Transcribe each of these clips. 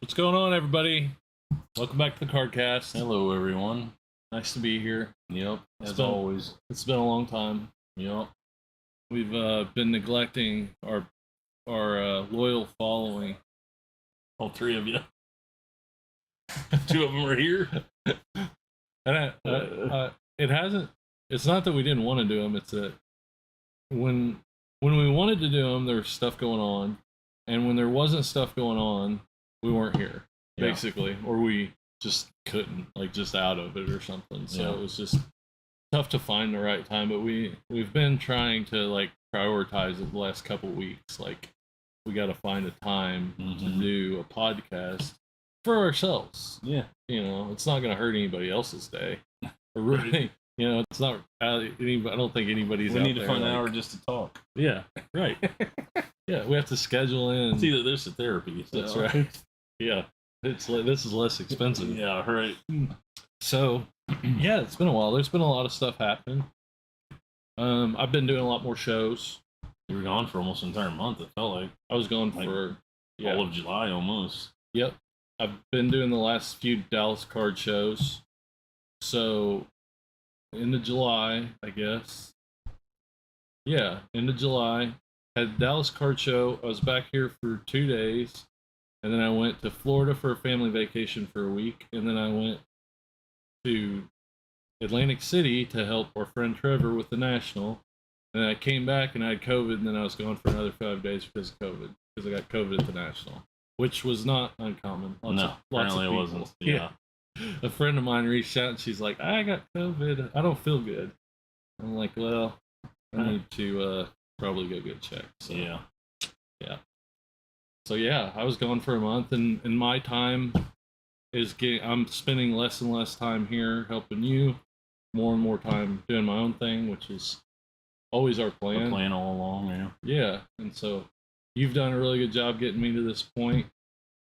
What's going on, everybody? Welcome back to the Cardcast. Hello, everyone. Nice to be here. Yep, as always. It's been a long time. Yep. We've been neglecting our loyal following. All three of you. Two of them are here. And it hasn't. It's not that we didn't want to do them. It's that when we wanted to do them, there was stuff going on, and when there wasn't stuff going on, we weren't here, basically, or we just couldn't, like, just out of it or something. So it was just tough to find the right time. But we've been trying to, like, prioritize it the last couple weeks. Like, we got to find a time to do a podcast for ourselves. Yeah, you know, it's not going to hurt anybody else's day. Or really, you know, it's not. I don't think anybody's. We out need to there, find like, an hour just to talk. Yeah, right. Yeah, we have to schedule in. It's either this or therapy. So. That's right. Yeah, this is less expensive. Yeah, right. So, yeah, it's been a while. There's been a lot of stuff happening. I've been doing a lot more shows. You were gone for almost an entire month. It felt like I was going like for all of July almost. Yep, I've been doing the last few Dallas card shows. So, into July, I guess. Yeah, into July. Had Dallas card show. I was back here for 2 days. And then I went to Florida for a family vacation for a week. And then I went to Atlantic City to help our friend Trevor with the National. And then I came back and I had COVID. And then I was gone for another 5 days because of COVID. Because I got COVID at the National. Which was not uncommon. Lots apparently of it wasn't. Yeah. A friend of mine reached out and she's like, I got COVID. I don't feel good. I'm like, well, I need to probably go get checked. So, yeah. So yeah, I was gone for a month, and my time is I'm spending less and less time here helping you, more and more time doing my own thing, which is always our plan. The plan all along, yeah. Yeah, and so you've done a really good job getting me to this point,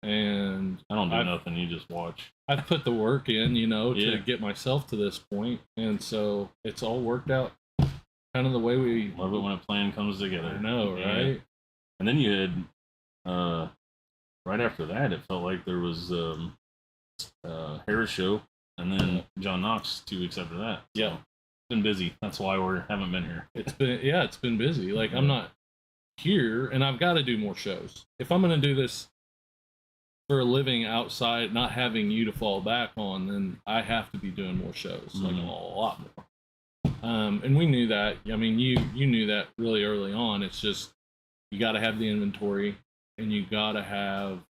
and I don't do nothing. You just watch. I've put the work in, you know, to get myself to this point, and so it's all worked out kind of the way we love it when a plan comes together. I know, right? And then you had right after that, it felt like there was Harris show, and then John Knox 2 weeks after that. So yeah, it's been busy. That's why we haven't been here. It's been busy. Like, I'm not here, and I've got to do more shows. If I'm going to do this for a living outside, not having you to fall back on, then I have to be doing more shows, like a lot more. And we knew that. I mean, you knew that really early on. It's just, you got to have the inventory, and you got to have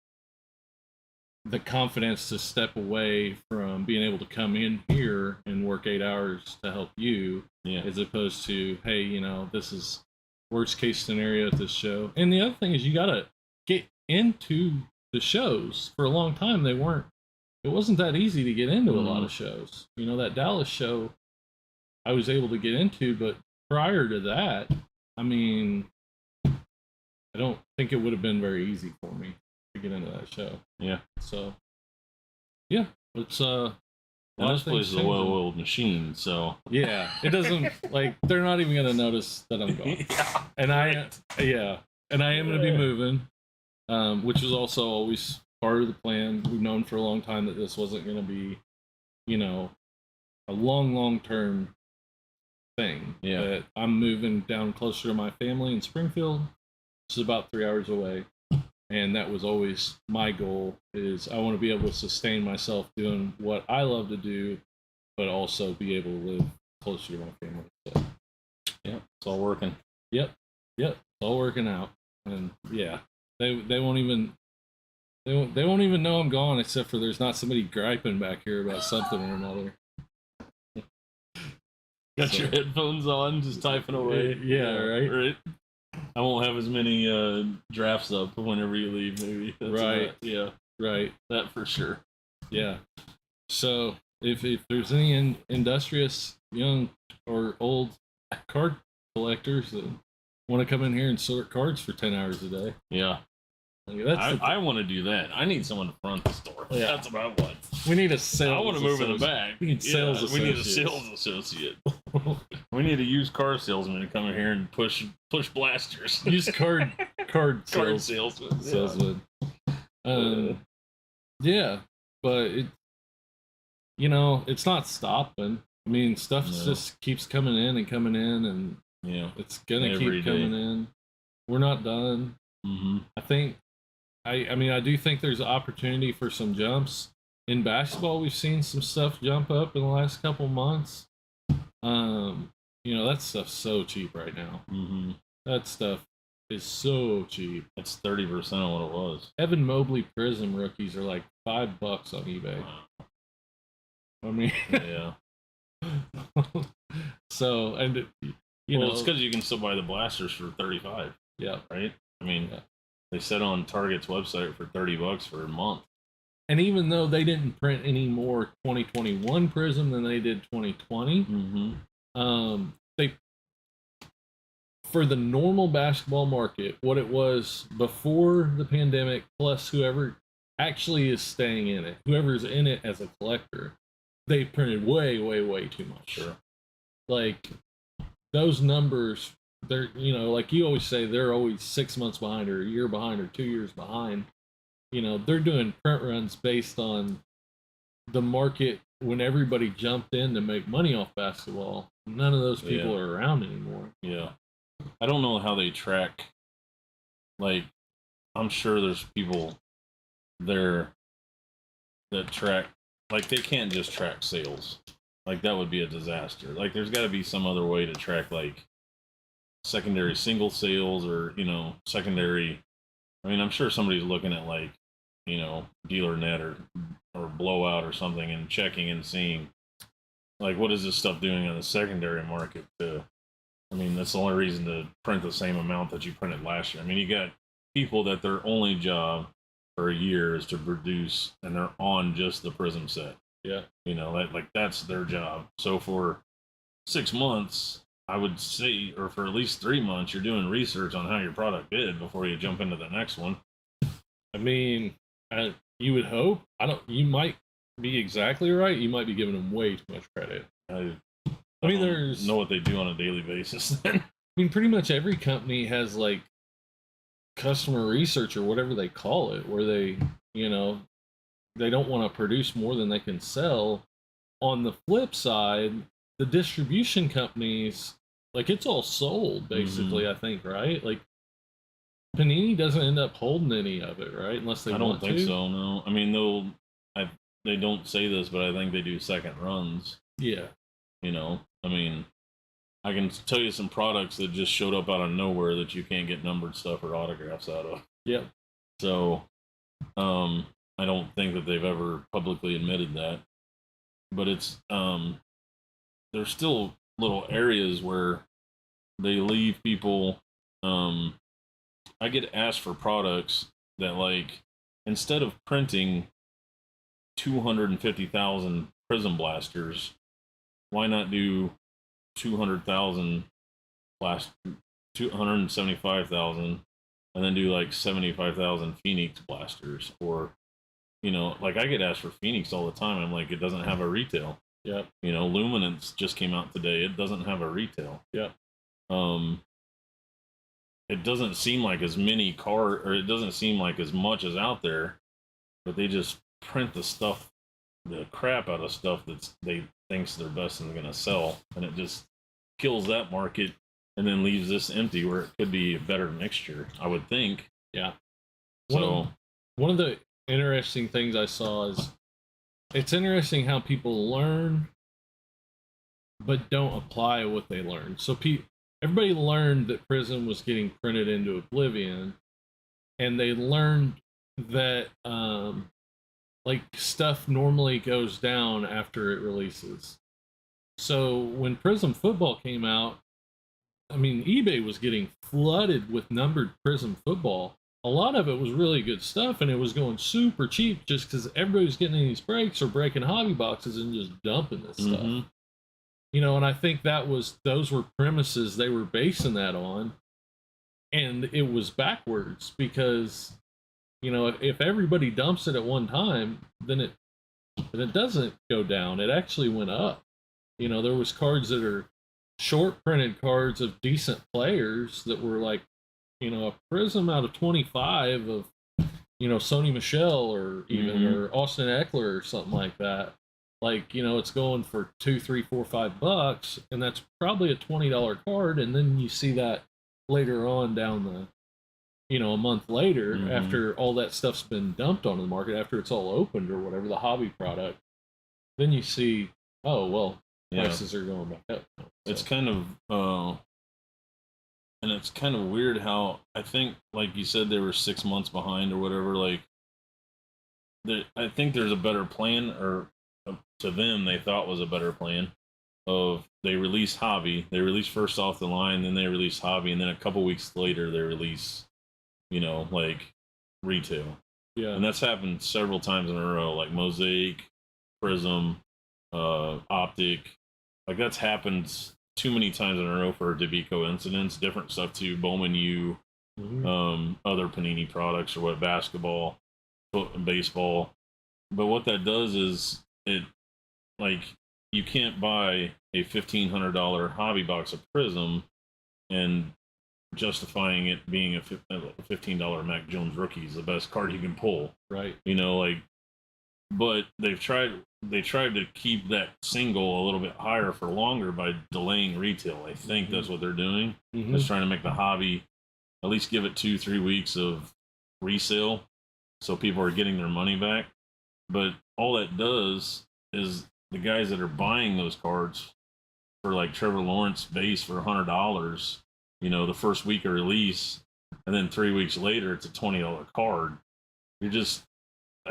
the confidence to step away from being able to come in here and work 8 hours to help you, as opposed to, hey, you know, this is worst case scenario at this show. And the other thing is, you got to get into the shows. For a long time, it wasn't that easy to get into a lot of shows. You know, that Dallas show I was able to get into, but prior to that, I mean, I don't think it would have been very easy for me to get into that show. Yeah. So, yeah, it's and this place is a well-oiled machine, so yeah, it doesn't like they're not even gonna notice that I'm gone. And I am gonna be moving, which was also always part of the plan. We've known for a long time that this wasn't gonna be, you know, a long-term thing. Yeah. That I'm moving down closer to my family in Springfield, which is about 3 hours away. And that was always my goal, is I want to be able to sustain myself doing what I love to do, but also be able to live closer to my family. So, yeah, it's all working. Yep, it's all working out. And yeah, they won't even know I'm gone, except for there's not somebody griping back here about something or another. Got your headphones on, just typing away. Yeah, right. I won't have as many drafts up whenever you leave, maybe. That's right. That for sure. Yeah. So if there's any industrious young or old card collectors that want to come in here and sort cards for 10 hours a day. Yeah. I want to do that. I need someone to front the store. Yeah. That's what I want. We need a sales. I want to move in the back. We need sales associates. We need a sales associate. We need a used car salesman to come in here and push blasters. Used card salesman. Yeah. Yeah, but it's not stopping. I mean, stuff just keeps coming in, and it's gonna every keep coming day. in. We're not done. Mm-hmm. I think, I mean, I do think there's opportunity for some jumps in basketball. We've seen some stuff jump up in the last couple months. That stuff's so cheap right now. Mm-hmm. That stuff is so cheap. It's 30% of what it was. Evan Mobley Prism rookies are like $5 on eBay. Wow. I mean, yeah. So, and it's because you can still buy the blasters for 35. Yeah. Right. I mean, they said on Target's website for $30 for a month. And even though they didn't print any more 2021 Prism than they did 2020, they, for the normal basketball market, what it was before the pandemic, plus whoever actually is staying in it, whoever's in it as a collector, they printed way, way, way too much. Sure. Like, those numbers, they're, like you always say, they're always 6 months behind or a year behind or 2 years behind. They're doing print runs based on the market when everybody jumped in to make money off basketball. None of those people are around anymore. Yeah. I don't know how they track. Like, I'm sure there's people there that track, like, they can't just track sales. Like, that would be a disaster. Like, there's got to be some other way to track, like, secondary single sales or, secondary. I mean, I'm sure somebody's looking at, like, Dealer Net or Blowout or something and checking and seeing, like, what is this stuff doing on the secondary market? I mean, that's the only reason to print the same amount that you printed last year. I mean, you got people that their only job for a year is to produce, and they're on just the Prism set. Yeah. That's their job. So for 6 months, I would say, or for at least 3 months, you're doing research on how your product did before you jump into the next one. I mean, you would hope. You might be exactly right. You might be giving them way too much credit. I mean, there's know what they do on a daily basis. Then, I mean, pretty much every company has like customer research or whatever they call it, where they, they don't want to produce more than they can sell. On the flip side, the distribution companies, like, it's all sold basically. I think, right? Like, Panini doesn't end up holding any of it, right? Unless they want to. I don't think so. No, I mean they don't say this, but I think they do second runs. Yeah. I mean, I can tell you some products that just showed up out of nowhere that you can't get numbered stuff or autographs out of. Yep. So, I don't think that they've ever publicly admitted that. But it's there's still little areas where they leave people. I get asked for products that, like, instead of printing 250,000 Prism blasters, why not do 200,000 275,000, and then do like 75,000 Phoenix blasters? Or, like, I get asked for Phoenix all the time. I'm like, it doesn't have a retail. Yep. Luminance just came out today. It doesn't have a retail. Yep. It doesn't seem like as many it doesn't seem like as much as out there, but they just print the crap out of stuff that they thinks they're best and going to sell, and it just kills that market and then leaves this empty where it could be a better mixture, I would think. Yeah. So one of the interesting things I saw is it's interesting how people learn but don't apply what they learn. So everybody learned that Prism was getting printed into oblivion, and they learned that like, stuff normally goes down after it releases. So when Prism Football came out, I mean, eBay was getting flooded with numbered Prism Football. A lot of it was really good stuff, and it was going super cheap just because everybody was getting in these breaks or breaking hobby boxes and just dumping this stuff. And I think those were premises they were basing that on, and it was backwards because, if everybody dumps it at one time, then it doesn't go down. It actually went up. There was cards that are short printed cards of decent players that were like, a Prism out of 25 of, Sony Michel or even Mhm. or Austin Eckler or something like that. Like, it's going for $2, $3, $4, $5, and that's probably a $20 card. And then you see that later on down a month later, Mhm. after all that stuff's been dumped onto the market, after it's all opened or whatever, the hobby product, then you see, oh well, Yeah. prices are going back up. So. It's kind of and it's kind of weird how I think, like you said, they were 6 months behind or whatever. Like, I think there's a better plan, or to them, they thought was a better plan. Of they release hobby, they release first off the line, then they release hobby, and then a couple weeks later they release, like retail. Yeah. And that's happened several times in a row, like Mosaic, Prism, Optic. Like that's happened too many times in a row for it to be coincidence. Different stuff too, Bowman U, other Panini products or what, basketball, and baseball. But what that does is like you can't buy a $1,500 hobby box of Prism and justifying it being a $15 Mac Jones rookie is the best card you can pull. Right. But they tried to keep that single a little bit higher for longer by delaying retail. I think that's what they're doing. Just trying to make the hobby at least give it 2-3 weeks of resale so people are getting their money back. But all that does is the guys that are buying those cards for like Trevor Lawrence base for $100, the first week of release, and then 3 weeks later it's a $20 card. I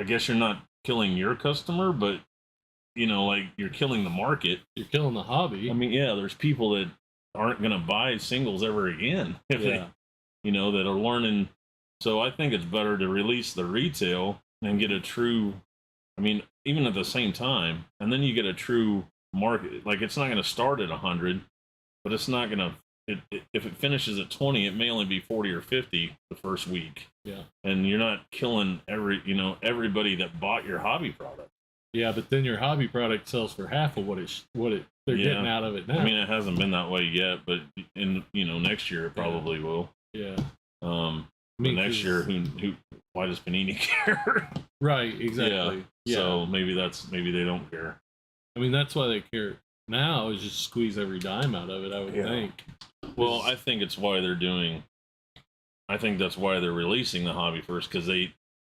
guess you're not killing your customer, but like you're killing the market. You're killing the hobby. I mean, yeah, there's people that aren't going to buy singles ever again if they, that are learning. So I think it's better to release the retail and get a true, I mean, even at the same time, and then you get a true market. Like it's not going to start at 100, but it's not going to. If it finishes at 20, it may only be 40 or 50 the first week. Yeah. And you're not killing everybody that bought your hobby product. Yeah, but then your hobby product sells for half of what they're getting out of it now. I mean, it hasn't been that way yet, but in next year it probably will. Yeah. But next year, who? Why does Panini care? Right. Exactly. Yeah. So maybe they don't care. I mean, that's why they care now, is just squeeze every dime out of it, I would think. Well, I think it's why I think that's why they're releasing the hobby first, because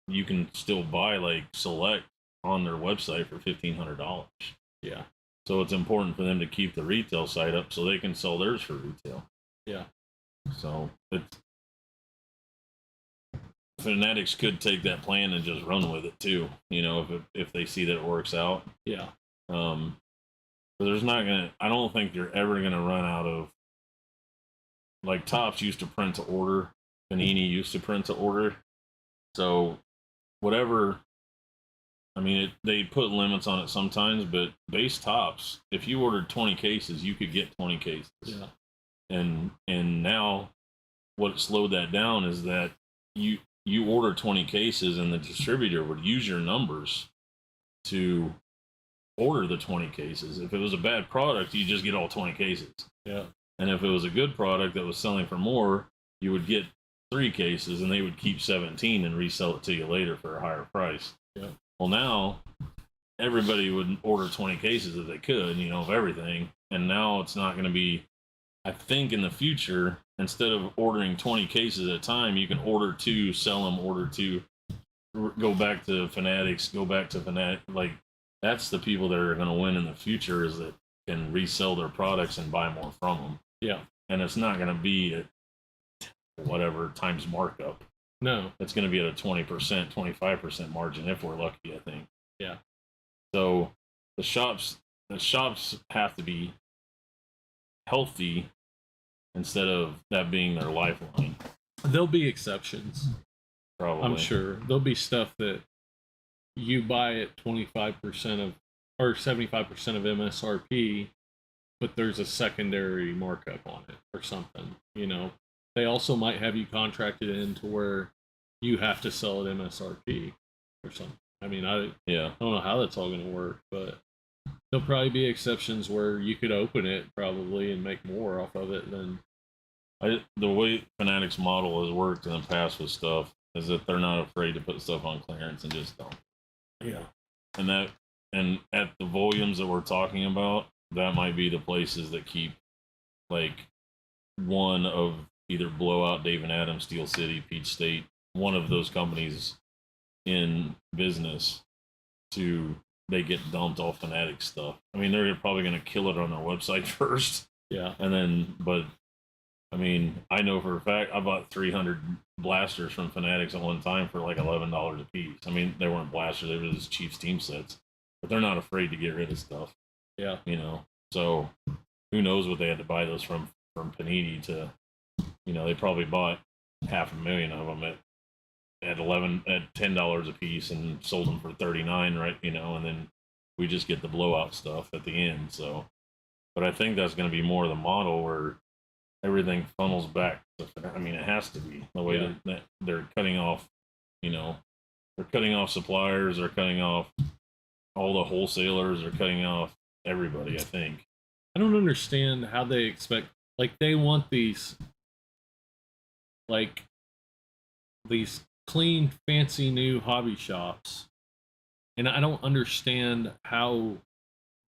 you can still buy like Select on their website for $1,500. Yeah. So it's important for them to keep the retail side up so they can sell theirs for retail. Yeah. So Fanatics could take that plan and just run with it too, if they see that it works out. Yeah. But I don't think you're ever gonna run out of, like, Topps used to print to order, Panini used to print to order. So whatever, I mean, they put limits on it sometimes, but base Topps, if you ordered 20 cases, you could get 20 cases. Yeah. And now what slowed that down is that you order 20 cases and the distributor would use your numbers to order the 20 cases. If it was a bad product, you just get all 20 cases. Yeah. And if it was a good product that was selling for more, you would get 3 cases and they would keep 17 and resell it to you later for a higher price. Yeah. Well, now everybody would order 20 cases if they could, of everything. And now it's not going to be, I think in the future, instead of ordering 20 cases at a time, you can order 2, sell them, order 2, go back to Fanatics, like, that's the people that are going to win in the future, is that can resell their products and buy more from them. Yeah. And it's not going to be at whatever times markup. No. It's going to be at a 20%, 25% margin if we're lucky, I think. Yeah. So the shops have to be healthy instead of that being their lifeline. There'll be exceptions. Probably. I'm sure. There'll be stuff that you buy at 25% of or 75% of MSRP, but there's a secondary markup on it or something. They also might have you contracted in to where you have to sell at MSRP or something. I mean, I don't know how that's all going to work, but there'll probably be exceptions where you could open it probably and make more off of it than. The way Fanatics model has worked in the past with stuff, is that they're not afraid to put stuff on clearance and just dump. Yeah. And at the volumes that we're talking about, that might be the places that keep like one of either Blowout, Dave and Adams, Steel City, Peach State, one of those companies in business to they get dumped all Fanatic stuff. I mean, they're probably going to kill it on their website first. Yeah. And then, but I mean, I know for a fact I bought 300 blasters from Fanatics at one time for like $11 a piece. I mean, they weren't blasters, they were just Chiefs team sets, but they're not afraid to get rid of stuff. Yeah. You know, so who knows what they had to buy those from Panini to, you know, they probably bought 500,000 of them at $10 a piece and sold them for 39, right? You know, and then we just get the blowout stuff at the end. So, but I think that's going to be more the model where everything funnels back to, I mean, it has to be the way that they're cutting off, you know, they're cutting off suppliers, they're cutting off all the wholesalers, they're cutting off everybody, I think. I don't understand how they expect, like, they want these clean, fancy new hobby shops. And I don't understand how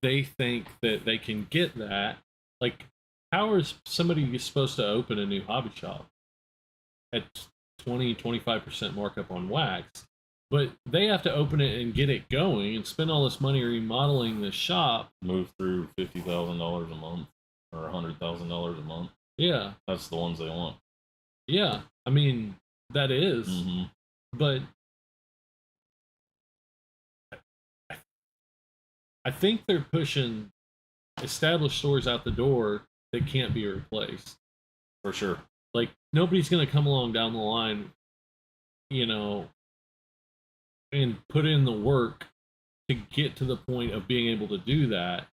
they think that they can get that. Like, how is somebody supposed to open a new hobby shop at 20-25% markup on wax? But they have to open it and get it going and spend all this money remodeling the shop. Move through $50,000 a month or $100,000 a month. Yeah. That's the ones they want. Yeah. I mean, that is. Mm-hmm. But I think they're pushing established stores out the door that can't be replaced. For sure. Like, nobody's going to come along down the line, you know, and put in the work to get to the point of being able to do that.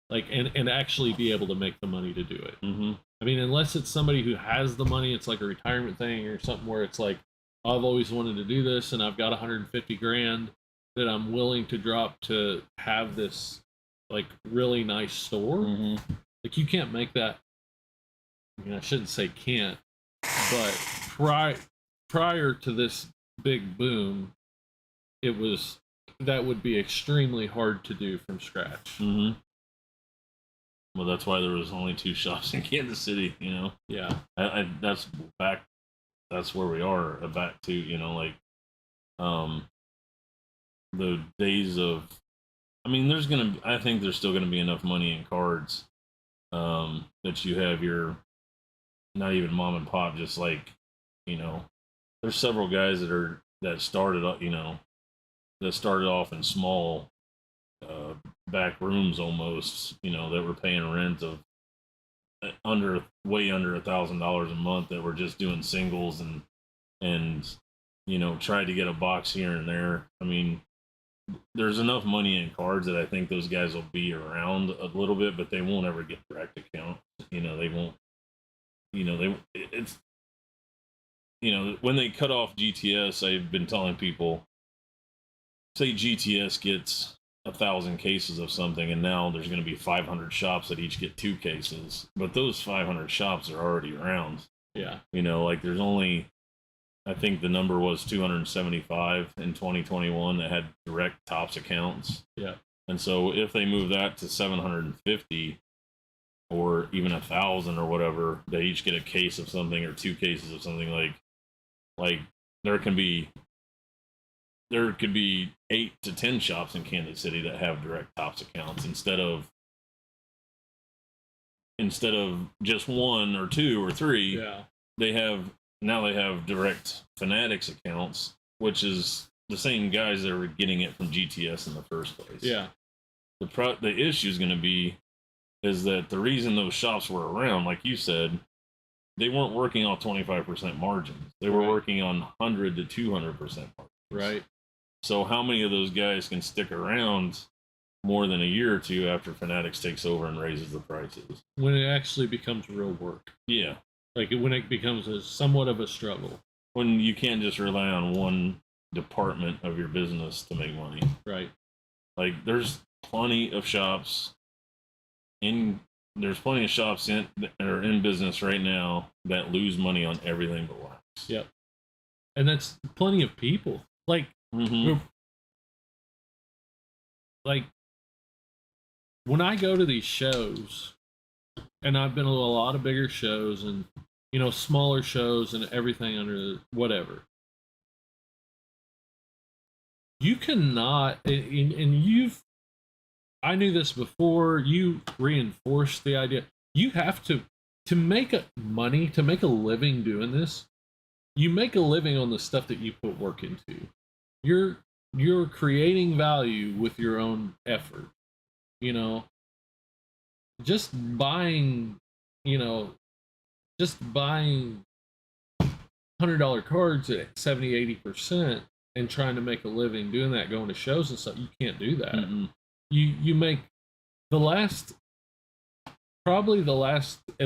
Like, and actually be able to make the money to do it. Mm-hmm. I mean, unless it's somebody who has the money, it's like a retirement thing or something where it's like, I've always wanted to do this and I've got 150 grand that I'm willing to drop to have this like really nice store. Mm-hmm. Like, you can't make that. I mean, I shouldn't say can't, but prior to this big boom, that would be extremely hard to do from scratch. Mm-hmm. Well, that's why there was only 2 shops in Kansas City, you know? Yeah. That's where we are back to, you know, like, the days of, I mean, I think there's still gonna be enough money in cards, that you have your, not even mom and pop, just like, you know, there's several guys that started off in small, back rooms almost, you know, that were paying rent of way under $1,000 a month, that were just doing singles and you know, tried to get a box here and there. I mean, there's enough money in cards that I think those guys will be around a little bit, but they won't ever get direct account. You know, they won't. You know, it's, you know, when they cut off GTS, I've been telling people, say GTS gets 1,000 cases of something, and now there's going to be 500 shops that each get 2 cases, but those 500 shops are already around. Yeah. You know, like there's only, I think the number was 275 in 2021 that had direct Tops accounts. Yeah. And so if they move that to 750 or even 1,000 or whatever, they each get a case of something or 2 cases of something, like there could be 8 to 10 shops in Kansas City that have direct Tops accounts instead of just 1 or 2 or 3. Yeah. They have direct Fanatics accounts, which is the same guys that were getting it from GTS in the first place. Yeah. The issue is going to be is that the reason those shops were around, like you said, they weren't working off 25% margins. They were working on 100 to 200% margins. Right. So how many of those guys can stick around more than a year or 2 after Fanatics takes over and raises the prices? When it actually becomes real work. Yeah. Like when it becomes somewhat of a struggle. When you can't just rely on one department of your business to make money. Right. Like there's plenty of shops that are in business right now that lose money on everything but wax. Yep. and that's plenty of people. Like, like when I go to these shows, and I've been to a lot of bigger shows and smaller shows and everything under whatever. You cannot, and I knew this before. You reinforced the idea. You have to make money, to make a living doing this. You make a living on the stuff that you put work into. You're creating value with your own effort. Just buying $100 cards at 70-80% and trying to make a living doing that, going to shows and stuff. You can't do that. You make at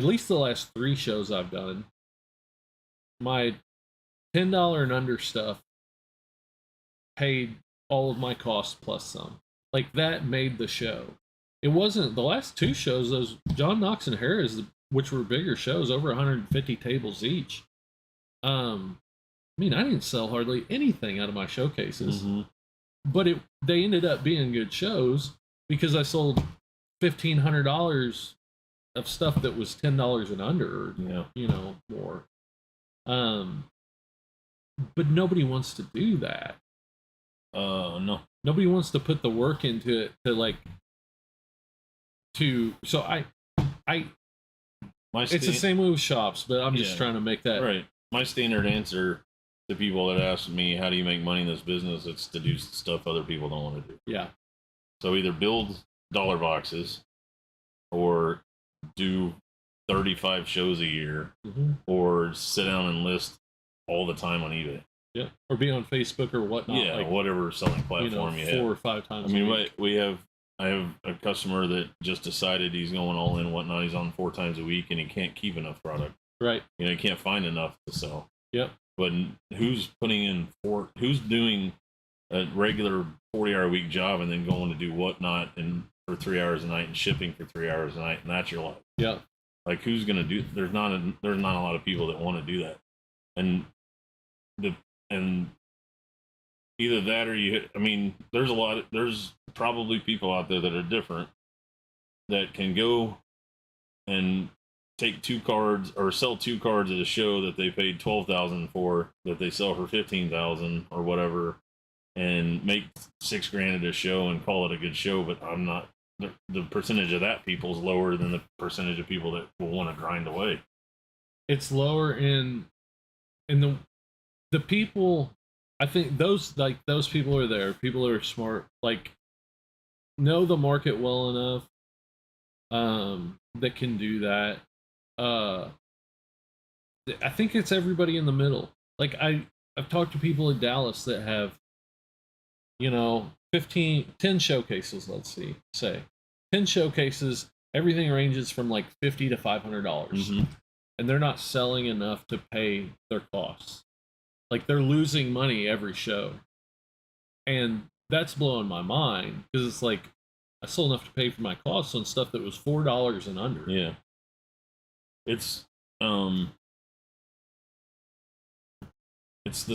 least the last 3 shows I've done, my $10 and under stuff paid all of my costs plus some. Like, that made the show. It wasn't the last 2 shows, those John Knox and Harris, which were bigger shows, over 150 tables each. I didn't sell hardly anything out of my showcases, but they ended up being good shows because I sold $1,500 of stuff that was $10 and under, more. But nobody wants to do that. No. Nobody wants to put the work into it so it's the same way with shops, but I'm just trying to make that right. My standard answer to people that ask me, how do you make money in this business? It's to do stuff other people don't want to do. Yeah. So either build dollar boxes or do 35 shows a year, or sit down and list all the time on eBay. Yeah. Or be on Facebook or whatnot. Yeah, whatever selling platform you have. 4 or 5 times. I have a customer that just decided he's going all in and whatnot. He's on 4 times a week and he can't keep enough product. Right. He can't find enough to sell. Yep. But who's doing a regular 40-hour-a-week job and then going to do whatnot and for 3 hours a night and shipping for 3 hours a night, and that's your life? Yeah. Like, who's going to do? There's not a lot of people that want to do that, and either that or there's probably people out there that are different that can go and take 2 cards or sell 2 cards at a show that they paid $12,000 for, that they sell for $15,000 or whatever, and make $6,000 at a show and call it a good show. But I'm not. The percentage of that people is lower than the percentage of people that will want to grind away. It's lower in the people. I think those people are there. People are smart, know the market well enough, that can do that. I think it's everybody in the middle. Like, I've talked to people in Dallas that have, 10 showcases, let's say 10 showcases, everything ranges from like $50 to $500, and they're not selling enough to pay their costs. Like, they're losing money every show, and that's blowing my mind, because it's like, I sold enough to pay for my costs on stuff that was $4 and under. Yeah, it's the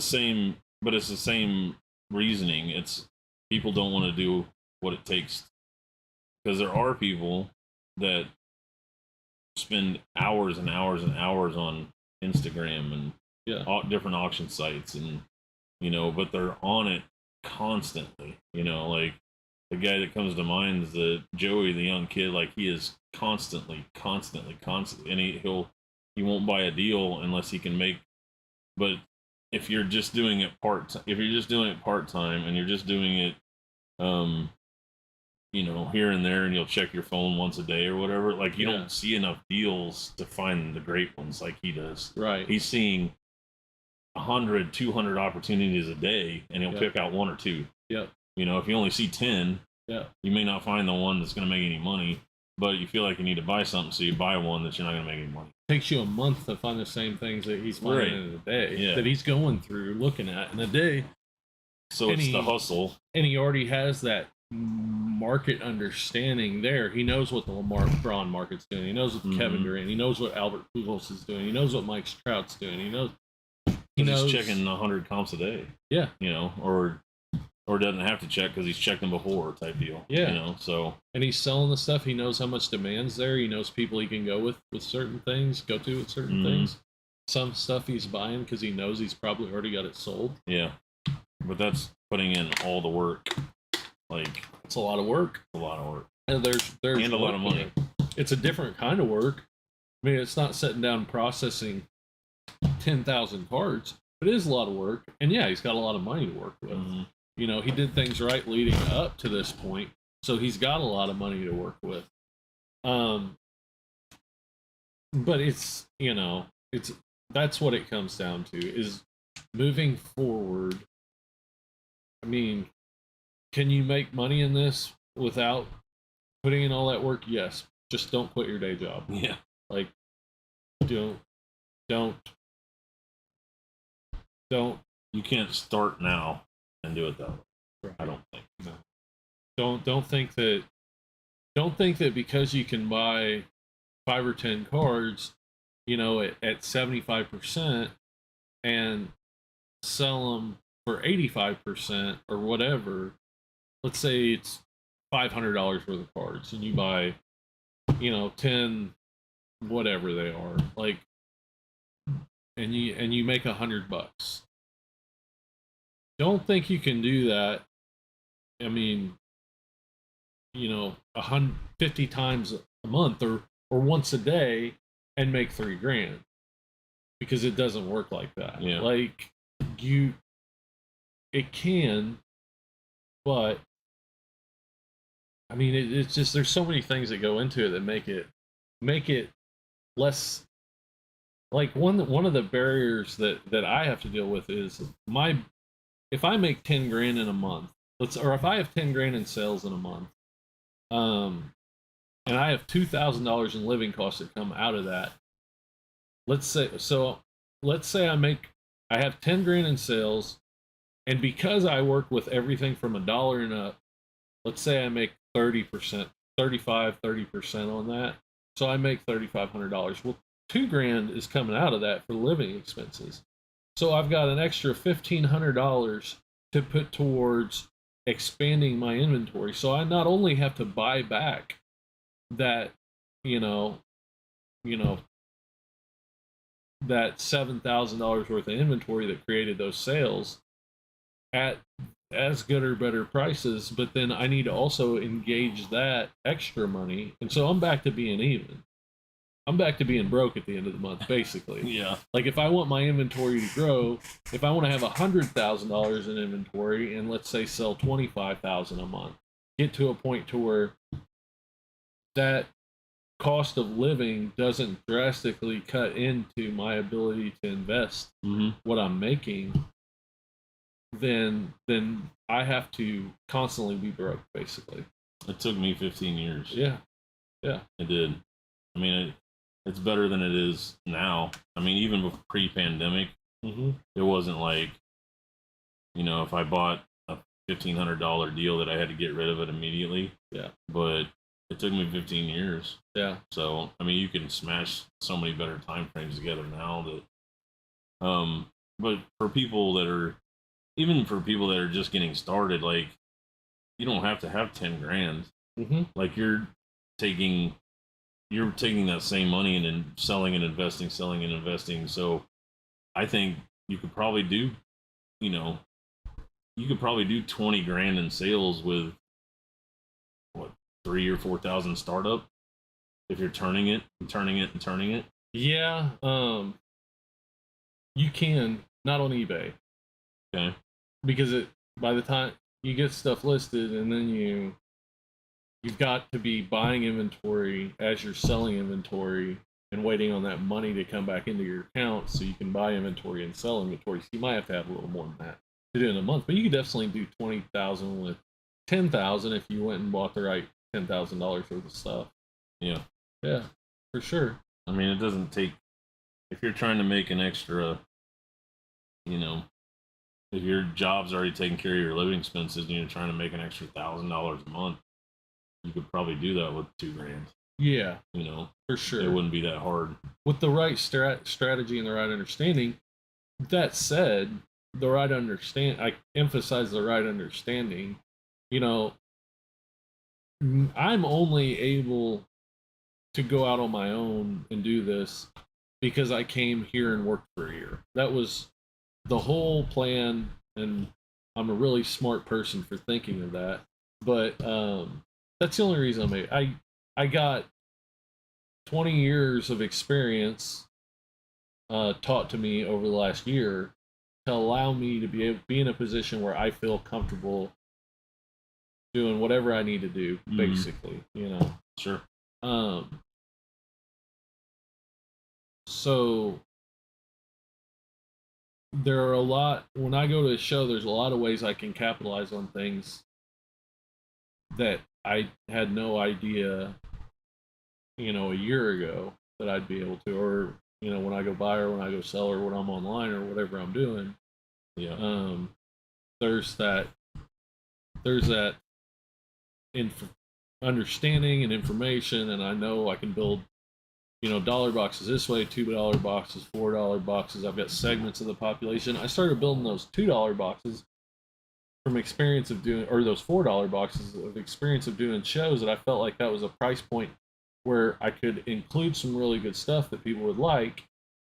same, but it's the same reasoning. It's people don't want to do what it takes, because there are people that spend hours and hours and hours on Instagram and different auction sites, and but they're on it constantly. Like, the guy that comes to mind is Joey, the young kid. Like, he is constantly, and he won't buy a deal unless he can make. But if you're just doing it part time, and you're just doing it, here and there, and you'll check your phone once a day or whatever, like, you don't see enough deals to find the great ones like he does. Right. He's seeing 100, 200 opportunities a day, and he'll pick out 1 or 2. Yep. If you only see 10, you may not find the one that's going to make any money, but you feel like you need to buy something, so you buy one that you're not going to make any money. It takes you a month to find the same things that he's finding in a day, that he's going through, looking at in a day. So it's the hustle. And he already has that market understanding there. He knows what the Lamar Braun market's doing. He knows what Kevin Durant. He knows what Albert Pujols is doing. He knows what Mike Trout's doing. He knows. Because he's checking 100 comps a day. Yeah. You know, or doesn't have to check because he's checked them before type deal. Yeah. You know, so. And he's selling the stuff. He knows how much demand's there. He knows people he can go with certain things, with certain things. Some stuff he's buying because he knows he's probably already got it sold. Yeah. But that's putting in all the work. Like, it's a lot of work. A lot of work. And there's and a lot of money. It's a different kind of work. I mean, it's not sitting down processing 10,000 cards, but it is a lot of work. And yeah, he's got a lot of money to work with. You know, he did things right leading up to this point, so he's got a lot of money to work with. But it's, you know, that's what it comes down to, is moving forward. I mean, can you make money in this without putting in all that work? Yes. Just don't quit your day job. Yeah. Like, don't. You can't start now and do it that way. Right. I don't think. No. Don't think that because you can buy 5 or 10 cards, you know, at 75% and sell them for 85% or whatever. Let's say it's $500 worth of cards and you buy, you know, 10 whatever they are, like, and you make $100. Don't think you can do that. I mean, you know, 150 times a month or once a day and make $3,000, because it doesn't work like that. Yeah. Like, it can, but I mean, it's just, there's so many things that go into it that make it less. Like, one of the barriers that I have to deal with is if I make $10,000 in a month, or if I have $10,000 in sales in a month, and I have $2,000 in living costs that come out of that. Let's say I have $10,000 in sales, and because I work with everything from $1 and up, let's say I make 30%, 30% on that. So I make $3,500. Well, $2,000 is coming out of that for living expenses. So I've got an extra $1,500 to put towards expanding my inventory. So I not only have to buy back that, you know, that $7,000 worth of inventory that created those sales at as good or better prices, but then I need to also engage that extra money. And so I'm back to being even. I'm back to being broke at the end of the month, basically. Yeah. Like, if I want my inventory to grow, if I want to have $100,000 in inventory and let's say sell $25,000 a month, get to a point to where that cost of living doesn't drastically cut into my ability to invest what I'm making, then I have to constantly be broke, basically. It took me 15 years. Yeah. It did. I mean, it's better than it is now. I mean, even pre-pandemic, it wasn't like, you know, if I bought a $1,500 deal that I had to get rid of it immediately. Yeah. But it took me 15 years. Yeah. So, I mean, you can smash so many better time frames together now that, but for people that are just getting started, like, you don't have to have $10,000. Like, you're taking that same money and then selling and investing. So I think you could probably do, you know, $20,000 in sales with what, 3,000 or 4,000 startup, if you're turning it. Yeah. You can, not on eBay. Okay. Because by the time you get stuff listed, and then you've got to be buying inventory as you're selling inventory and waiting on that money to come back into your account so you can buy inventory and sell inventory. So you might have to have a little more than that to do in a month, but you could definitely do 20,000 with 10,000 if you went and bought the right $10,000 worth of stuff. Yeah, for sure. I mean, it doesn't take, if you're trying to make an extra, you know, if your job's already taking care of your living expenses and you're trying to make an extra $1,000 a month, you could probably do that with $2,000. Yeah, you know, for sure. It wouldn't be that hard with the right strategy and the right understanding. that said, I emphasize the right understanding. You know, I'm only able to go out on my own and do this because I came here and worked for a year. That was the whole plan, and I'm a really smart person for thinking of that. But that's the only reason I got 20 years of experience taught to me over the last year to allow me to be in a position where I feel comfortable doing whatever I need to do, basically, you know. Sure. So there are a lot, when I go to a show, there's a lot of ways I can capitalize on things that I had no idea, you know, a year ago that I'd be able to, or, you know, when I go buy or when I go sell or when I'm online or whatever I'm doing. Yeah. There's that understanding and information, and I know I can build, you know, dollar boxes this way, $2 boxes, $4 boxes. I've got segments of the population. I started building those $2 boxes from experience of doing, or those $4 boxes of experience of doing shows, that I felt like that was a price point where I could include some really good stuff that people would like,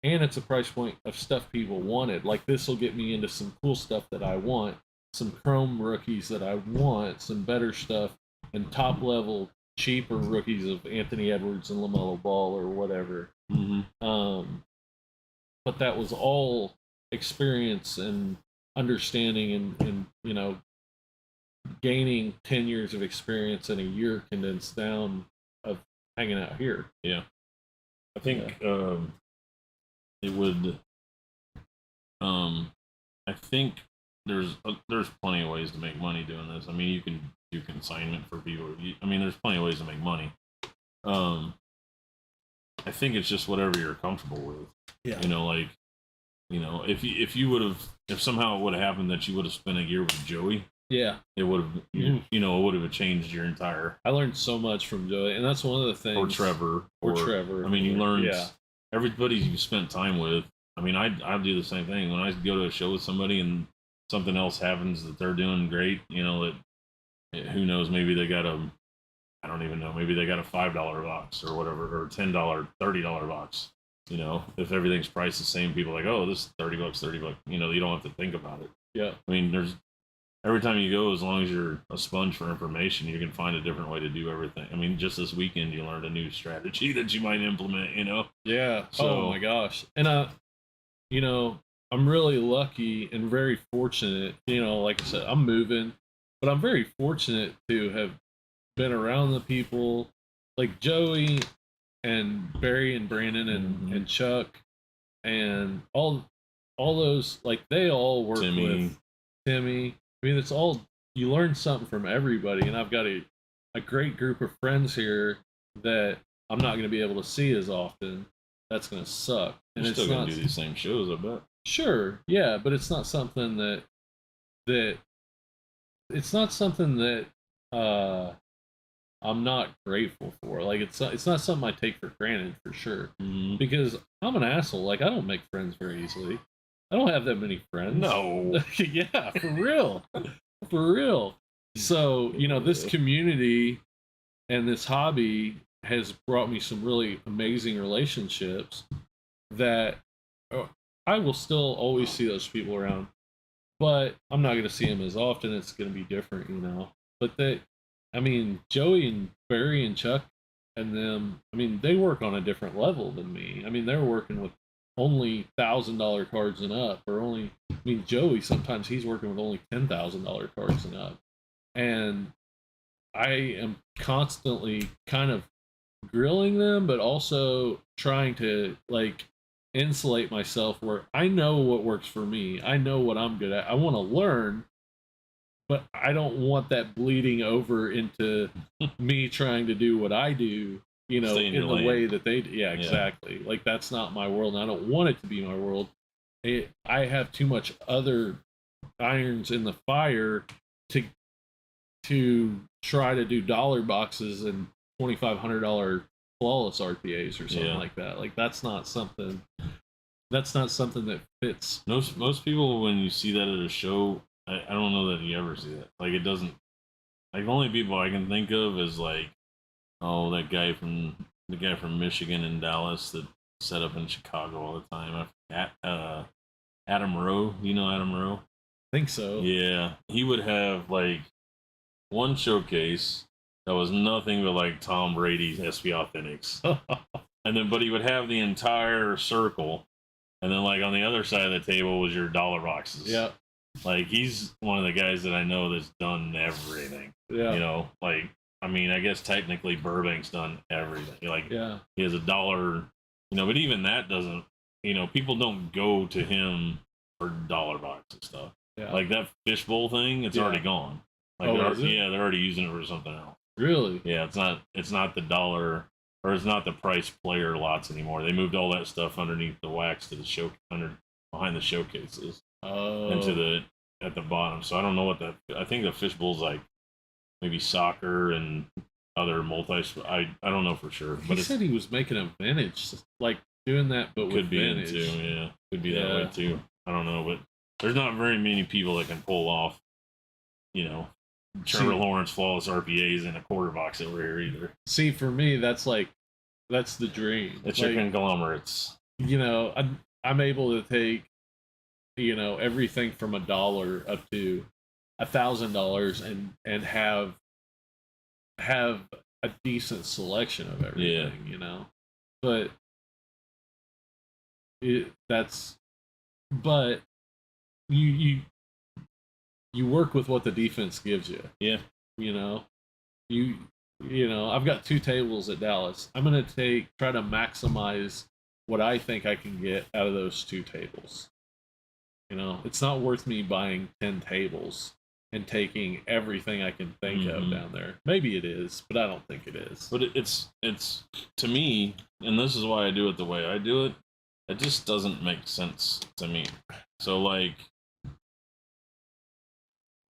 and it's a price point of stuff people wanted. Like, this will get me into some cool stuff that I want, some Chrome rookies that I want, some better stuff, and top level cheaper rookies of Anthony Edwards and LaMelo Ball or whatever. But that was all experience and understanding and you know, gaining 10 years of experience in a year condensed down of hanging out here. Yeah. I think it would I think there's plenty of ways to make money doing this. I mean, you can do consignment for people. I mean, there's plenty of ways to make money. I think it's just whatever you're comfortable with. Yeah. You know, like, you know, if somehow it would have happened that you would have spent a year with Joey, yeah, it would have, you know, it would have changed your entire. I learned so much from Joey, and that's one of the things. Or Trevor. I mean, you learned everybody you spent time with. I mean, I do the same thing when I go to a show with somebody and something else happens that they're doing great. You know, that who knows, maybe they got I don't even know, maybe they got a $5 box or whatever, or $10, $30 box. You know, if everything's priced the same, people are like, oh, this is $30. You know, you don't have to think about it. Yeah. I mean, every time you go, as long as you're a sponge for information, you can find a different way to do everything. I mean, just this weekend, you learned a new strategy that you might implement, you know? Yeah. So, oh my gosh. And, you know, I'm really lucky and very fortunate. You know, like I said, I'm moving, but I'm very fortunate to have been around the people like Joey and Barry and Brandon and Chuck and all those, like, they all work with Timmy. I mean, it's all, you learn something from everybody, and I've got a great group of friends here that I'm not going to be able to see as often. That's going to suck. And you're still going to do these same shows, I bet. Sure, yeah, but it's not something that it's not something that I'm not grateful for. Like, it's not something I take for granted, for sure. Because I'm an asshole. Like, I don't make friends very easily. I don't have that many friends. No. Yeah, for real. For real. So, you know, this community and this hobby has brought me some really amazing relationships that I will still always see those people around, but I'm not going to see them as often. It's going to be different, you know. But I mean, Joey and Barry and Chuck and them, I mean, they work on a different level than me. I mean, they're working with only $1,000 cards and up, or only, I mean, Joey, sometimes he's working with only $10,000 cards and up. And I am constantly kind of grilling them, but also trying to, like, insulate myself where I know what works for me. I know what I'm good at. I want to learn, but I don't want that bleeding over into me trying to do what I do, you know, in the way that they do. Yeah, exactly. Yeah. Like, that's not my world, and I don't want it to be my world. I have too much other irons in the fire to try to do dollar boxes and $2,500 flawless RPAs or something like that. Like, that's not something That's not something that fits. Most people, when you see that at a show, I don't know that you ever see that. Like, it doesn't. Like, the only people I can think of is like, oh, the guy from Michigan and Dallas that set up in Chicago all the time. Adam Rowe. You know Adam Rowe? I think so. Yeah, he would have like one showcase that was nothing but like Tom Brady's SP Authentics, and then but he would have the entire circle, and then like on the other side of the table was your dollar boxes. Yeah, like he's one of the guys that I know that's done everything. Yeah, you know, like I mean, I guess technically Burbank's done everything. Like, yeah, he has a dollar, you know, but even that doesn't, you know, people don't go to him for dollar box and stuff. yeah. Like that fishbowl thing, it's already gone. Like, they're already using it for something else. Really? Yeah, it's not the dollar, or it's not the price player lots anymore. They moved all that stuff underneath the wax to the behind the showcases. Oh. At the bottom. So I don't know what I think the fishbowl's like maybe soccer and other I don't know for sure. But he said he was making a vintage, like doing that, but could with be vintage. too. Yeah, could be that way too. I don't know, but there's not very many people that can pull off, you know, Trevor Lawrence flawless RPAs in a quarter box over here either. See, for me, that's the dream. It's like, your conglomerates. You know, I'm able to take, you know, everything from $1 up to $1,000 and have a decent selection of everything. You know, but you work with what the defense gives you. Yeah. You know, you know, I've got 2 tables at Dallas. I'm going to try to maximize what I think I can get out of those 2 tables. You know, it's not worth me buying 10 tables and taking everything I can think of down there. Maybe it is, but I don't think it is. But it's to me, and this is why I do it the way I do it, it just doesn't make sense to me. So like,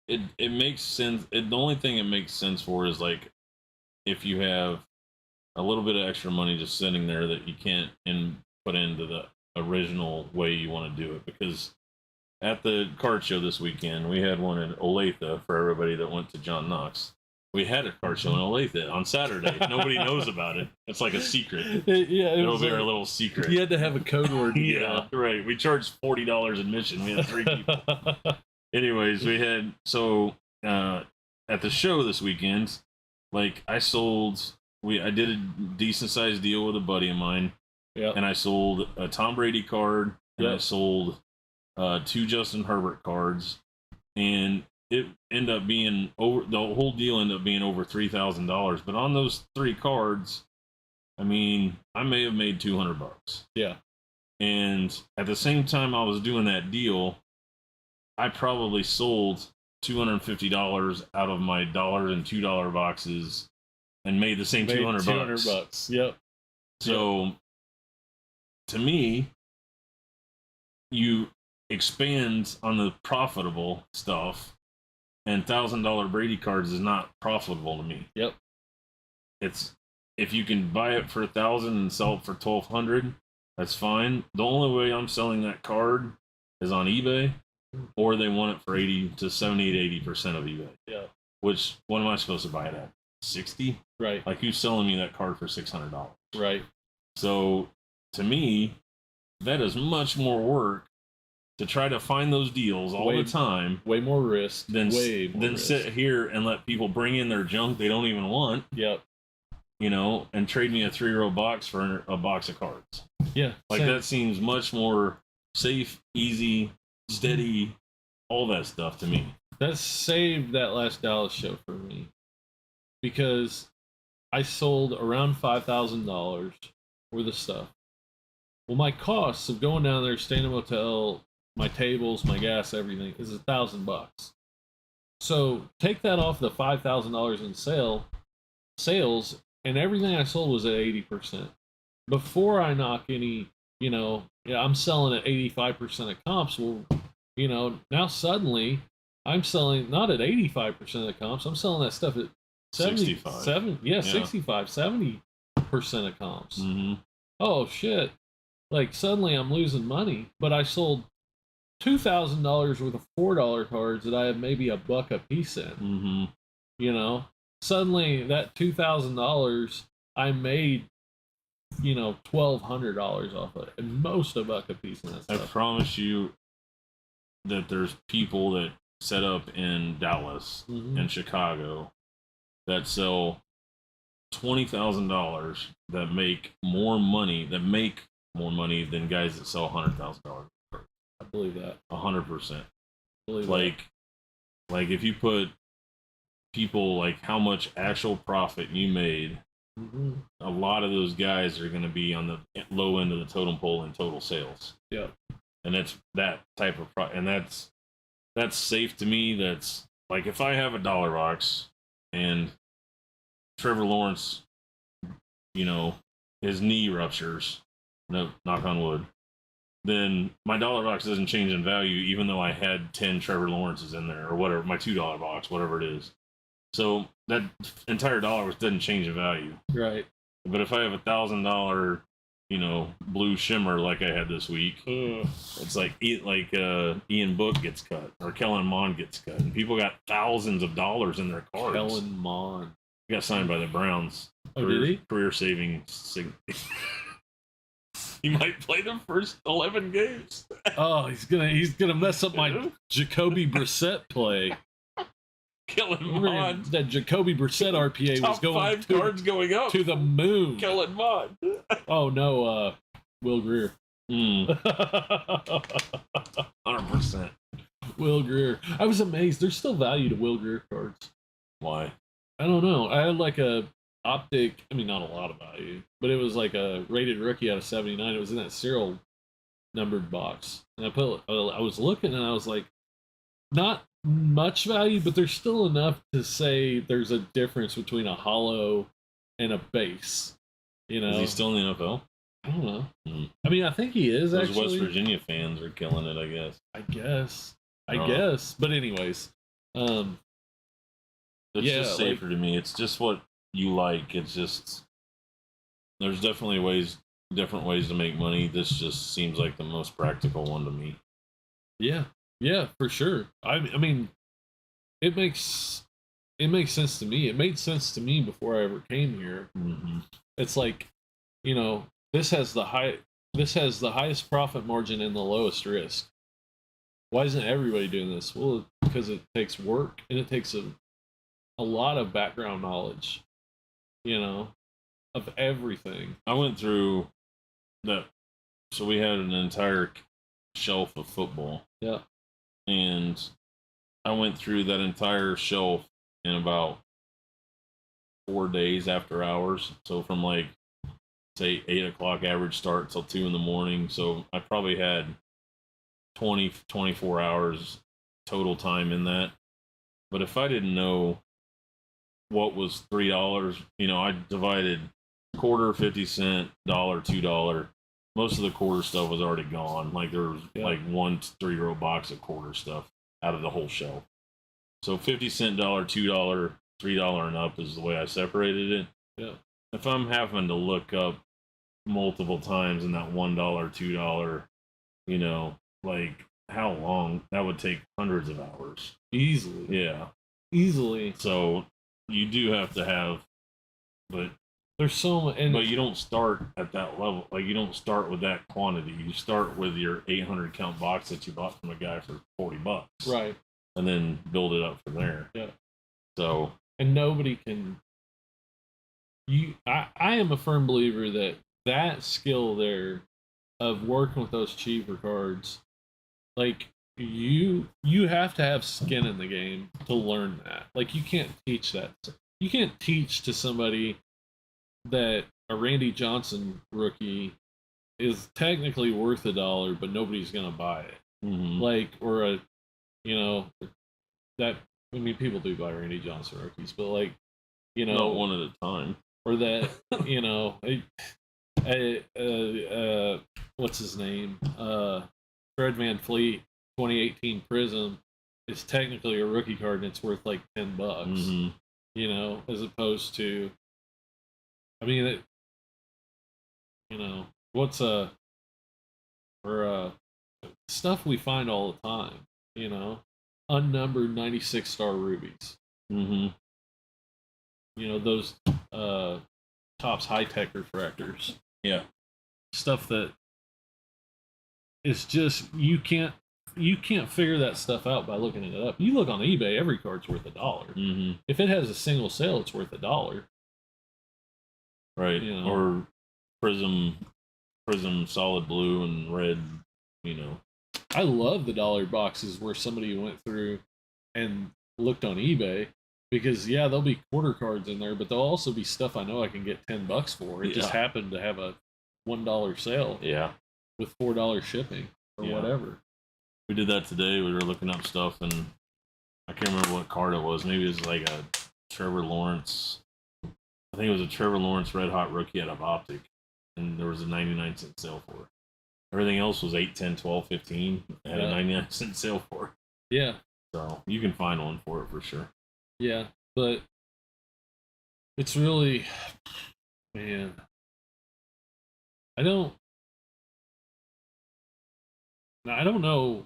it makes sense. The only thing it makes sense for is like if you have a little bit of extra money just sitting there that you can't put into the original way you want to do it. Because at the card show this weekend, we had one in Olathe for everybody that went to John Knox. We had a card show in Olathe on Saturday. Nobody knows about it. It's like a secret. It'll be our little secret. You had to have a code word. Yeah, right. We charged $40 admission. We had 3 people. Anyways, we had at the show this weekend, like I did a decent sized deal with a buddy of mine. Yeah. And I sold a Tom Brady card, and I sold 2 Justin Herbert cards, and it ended up being the whole deal ended up being over $3,000. But on those 3 cards, I mean, I may have made $200. Yeah. And at the same time I was doing that deal, I probably sold $250 out of my $1 and $2 boxes and made the same $200. Yep. So to me, you expand on the profitable stuff, and $1,000 Brady cards is not profitable to me. Yep. It's if you can buy it for $1,000 and sell it for $1,200, that's fine. The only way I'm selling that card is on eBay, or they want it for 80 to 70 to 80% of eBay. Yeah. Which, what am I supposed to buy it at? 60? Right. Like, who's selling me that card for $600? Right. So to me, that is much more work to try to find those deals all the time. Way more risk. Than sit here and let people bring in their junk they don't even want. Yep. You know, and trade me a 3-row box for a box of cards. Yeah. Like, that seems much more safe, easy, steady, all that stuff to me. That saved that last Dallas show for me, because I sold around $5,000 worth of stuff. Well, my costs of going down there, staying in a motel, my tables, my gas, everything is $1,000. So take that off the $5,000 in sales, and everything I sold was at 80%. Before I knock any, you know, I'm selling at 85% of comps. Well, you know, now suddenly I'm selling not at 85% of the comps. I'm selling that stuff at 65, 70% of comps. Mm-hmm. Oh shit! Like suddenly I'm losing money, but I sold $2,000 worth of $4 cards that I have maybe a buck a piece in. Mm-hmm. You know, suddenly that $2,000 I made, $1,200 off of it, and most a buck a piece in that I stuff. promise you that there's people that set up in Dallas and Chicago that sell $20,000 that make more money than guys that sell $100,000. I believe that. 100%. Believe like if you put people like how much actual profit you made, a lot of those guys are going to be on the low end of the totem pole in total sales. Yeah. And it's that type of and that's safe to me. That's like if I have a dollar box and Trevor Lawrence, his knee ruptures, no, knock on wood, then my dollar box doesn't change in value, even though I had 10 Trevor Lawrences in there or whatever, my $2 box, whatever it is. So that entire dollar doesn't change in value. Right. But if I have $1,000, blue shimmer like I had this week, it's like Ian Book gets cut or Kellen Mond gets cut, and people got thousands of dollars in their cards. Kellen Mond. He got signed by the Browns. Oh, did he? Career saving. He might play the first 11 games. Oh, he's gonna mess up my Jacoby Brissett play. Kellen Mond. That Jacoby Brissett RPA Top was going 5 cards going up to the moon. Kellen Mond. Oh no, Will Greer. 100%. Will Greer. I was amazed. There's still value to Will Greer cards. Why? I don't know. I had like a optic. I mean, not a lot of value, but it was like a rated rookie out of 79. It was in that serial numbered box, and I was looking, and I was like, not much value, but there's still enough to say there's a difference between a hollow and a base. Is he still in the NFL? I don't know. I mean, I think he is. Those actually, West Virginia fans are killing it, I guess. I guess. But anyways, it's just safer to me. It's just what you like. It's just there's definitely different ways to make money. This just seems like the most practical one to me. Yeah, for sure. I mean, it makes sense to me. It made sense to me before I ever came here. It's like, this has the highest profit margin and the lowest risk. Why isn't everybody doing this? Well, because it takes work and it takes a lot of background knowledge, of everything. I went through that. So we had an entire shelf of football. Yeah. And I went through that entire shelf in about 4 days after hours. So from like, say, 8 o'clock average start till 2 in the morning. So I probably had 24 hours total time in that. But if I didn't know what was $3, I divided quarter, 50 cent, dollar, $2. Most of the quarter stuff was already gone. Like there was like 1 3-row box of quarter stuff out of the whole shelf. So 50 cent, dollar, $2, $3 and up is the way I separated it. Yeah. If I'm having to look up multiple times in that $1, $2, like how long that would take hundreds of hours. Easily. Yeah. Easily. So you do have to have, but there's so much. But you don't start at that level. Like you don't start with that quantity. You start with your 800 count box that you bought from a guy for $40. Right. And then build it up from there. Yeah. So. And nobody can. I am a firm believer that skill there of working with those cheaper cards, like you have to have skin in the game to learn that. Like you can't teach that. You can't teach to somebody that a Randy Johnson rookie is technically worth $1, but nobody's gonna buy it. Like, or people do buy Randy Johnson rookies, but like, not one at a time. Or that, what's his name? Fred Van Fleet 2018 Prism is technically a rookie card and it's worth like $10. As opposed to, I mean, what's or stuff we find all the time. You know, unnumbered 96-star rubies. Mm-hmm. You know, those Topps high-tech refractors. Yeah. Stuff that is just you can't figure that stuff out by looking it up. You look on eBay, every card's worth $1. Mm-hmm. If it has a single sale, it's worth $1. Right. You know? Or prism solid blue and red, you know. I love the dollar boxes where somebody went through and looked on eBay, because yeah, there'll be quarter cards in there, but there'll also be stuff I know I can get $10 for. It just happened to have a $1 sale. Yeah. With $4 shipping or whatever. We did that today. We were looking up stuff, and I can't remember what card it was. Maybe it was like a Trevor Lawrence. I think it was a Trevor Lawrence Red Hot rookie out of Optic, and there was a 99-cent sale for it. Everything else was 8, 10, 12, 15. It had a 99-cent sale for it. Yeah. So you can find one for it for sure. Yeah, but it's really, man, I don't know.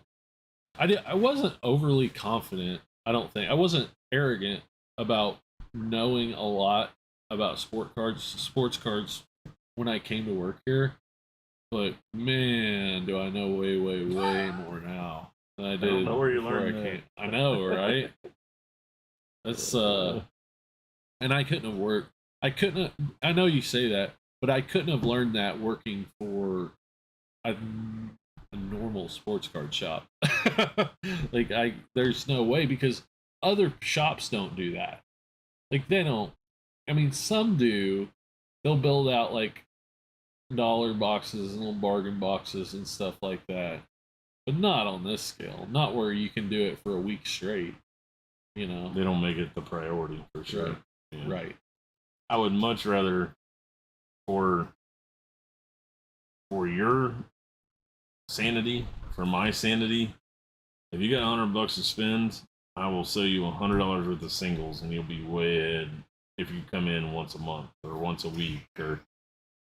I wasn't overly confident. I don't think I wasn't arrogant about knowing a lot about sports cards when I came to work here. But man, do I know way more now than I did. I don't know where you learned that. I know, right? That's and I couldn't have worked. I know you say that, but I couldn't have learned that working for a normal sports card shop. Like there's no way, because other shops don't do that. Like they don't. I mean, some do. They'll build out like dollar boxes and little bargain boxes and stuff like that, but not on this scale. Not where you can do it for a week straight. You know, they don't make it the priority for sure. Right. Yeah. Right. I would much rather, for your sanity, for my sanity, if you got $100 to spend, I will sell you $100 worth of singles, and you'll be way ahead if you come in once a month or once a week. Or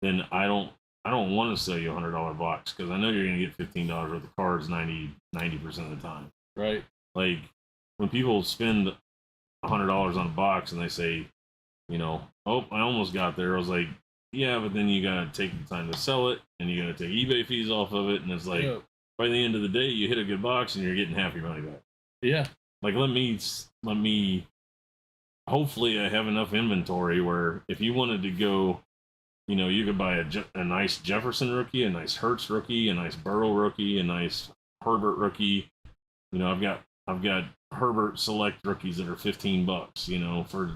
then I don't want to sell you $100 box, because I know you're going to get $15 worth of cards 90% of the time. Right. Like when people spend $100 on a box and they say, you know, oh, I almost got there. I was like, yeah, but then you gotta take the time to sell it, and you gotta take eBay fees off of it, and it's like, by the end of the day, you hit a good box and you're getting half your money back. Yeah. Like let me. Hopefully, I have enough inventory where if you wanted to go, you know, you could buy a nice Jefferson rookie, a nice Hurts rookie, a nice Burrow rookie, a nice Herbert rookie. You know, I've got Herbert select rookies that are $15, you know, for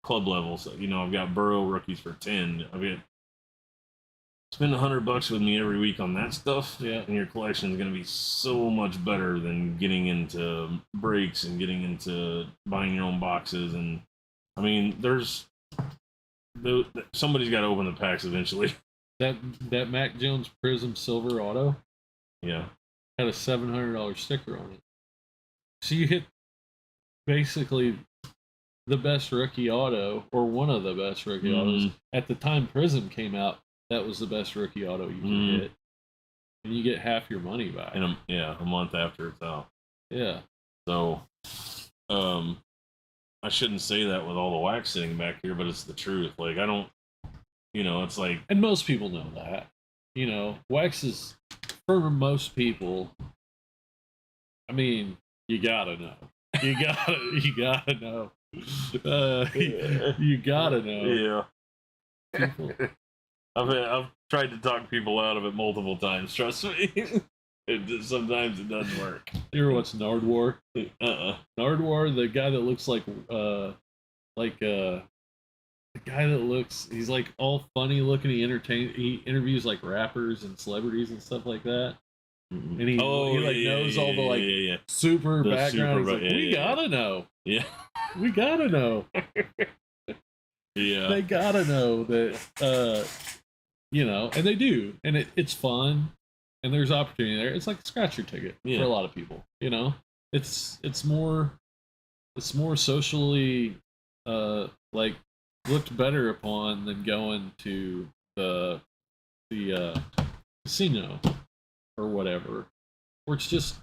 club levels. You know, I've got Burrow rookies for 10. I've got spend $100 with me every week on that stuff. Yeah. And your collection is going to be so much better than getting into breaks and getting into buying your own boxes. And I mean, somebody's got to open the packs eventually. That Mac Jones Prism Silver Auto. Yeah. Had a $700 sticker on it. So you hit basically the best rookie auto, or one of the best rookie autos. At the time Prism came out, that was the best rookie auto you could get. And you get half your money back. And a month after it's out. Yeah. So, I shouldn't say that with all the wax sitting back here, but it's the truth. Like, I don't, you know, it's like... And most people know that. You know, wax is, for most people, I mean, you gotta know. You gotta know. You gotta know. Yeah. I've tried to talk people out of it multiple times. Trust me. Sometimes it doesn't work. You ever watch Nardwar? Nardwar, the guy that looks like the guy that looks, he's like all funny looking. He interviews like rappers and celebrities and stuff like that. And he knows all the super background. We gotta know. Yeah. We gotta know. Yeah. They gotta know that, you know, and they do. And it's fun. And there's opportunity there. It's like a scratcher ticket for a lot of people. You know, it's more socially like looked better upon than going to the casino or whatever, where it's just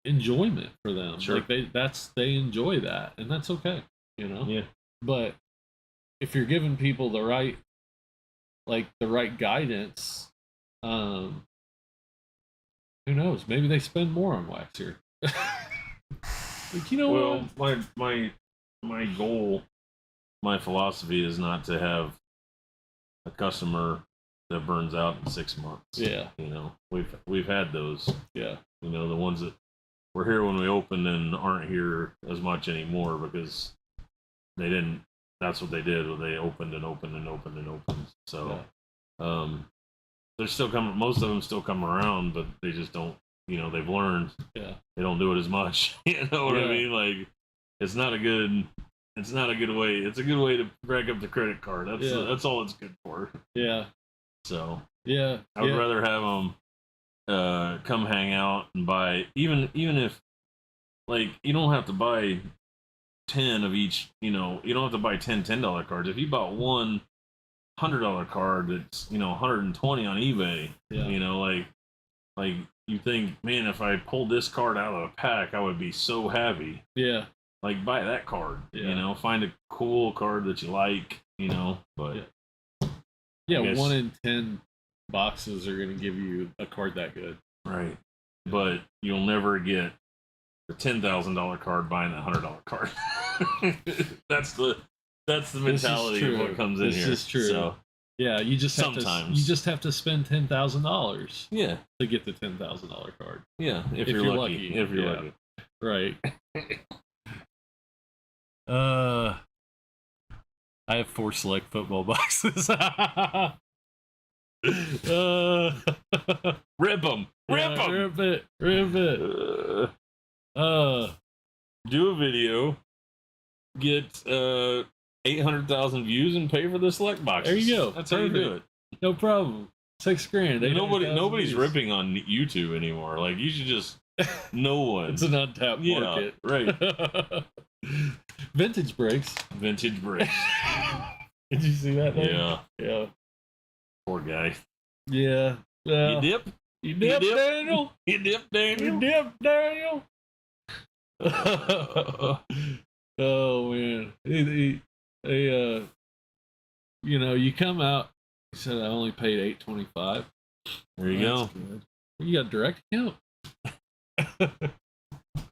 enjoyment for them. Sure. Like they enjoy that, and that's okay, you know. Yeah. But if you're giving people the right guidance, who knows? Maybe they spend more on wax here. Like, you know what? My goal, my philosophy is not to have a customer that burns out in 6 months. Yeah. You know, we've had those. Yeah. You know, the ones that were here when we opened and aren't here as much anymore because they didn't. That's what they did. They opened and opened and opened and opened. So, they're still coming. Most of them still come around, but they just don't. You know, they've learned. Yeah. They don't do it as much. You know what I mean? Like, it's not a good way. It's a good way to break up the credit card. That's all it's good for. Yeah. So yeah, I would rather have them come hang out and buy, even if, like, you don't have to buy 10 of each. You know, you don't have to buy 10 $10 cards. If you bought one $100 card that's, you know, 120 on eBay. Yeah. You know, like you think, man, if I pulled this card out of a pack, I would be so happy. Yeah. Like, buy that card. Yeah. You know, find a cool card that you like. You know, but yeah, 1 in 10 boxes are going to give you a card that good. Right. But you'll never get the $10,000 card buying a $100 card. That's the mentality of what comes in here. This is true. So, yeah, you just have to spend $10,000. Yeah. To get the $10,000 card. Yeah, if you're lucky. If you're lucky. Right. I have 4 select football boxes. Rip them. Rip it. Do a video. Get 800,000 views and pay for the select boxes. There you go. That's how you do it. No problem. $6,000. Nobody's ripping on YouTube anymore. Like, you should just. No one. It's an untapped market. Right. Vintage breaks. Did you see that thing? Yeah. Poor guy. Yeah. You dip, Daniel. You dip, Daniel. Oh man. He you know, you come out. He said I only paid $8.25. There you go. Good. You got a direct account.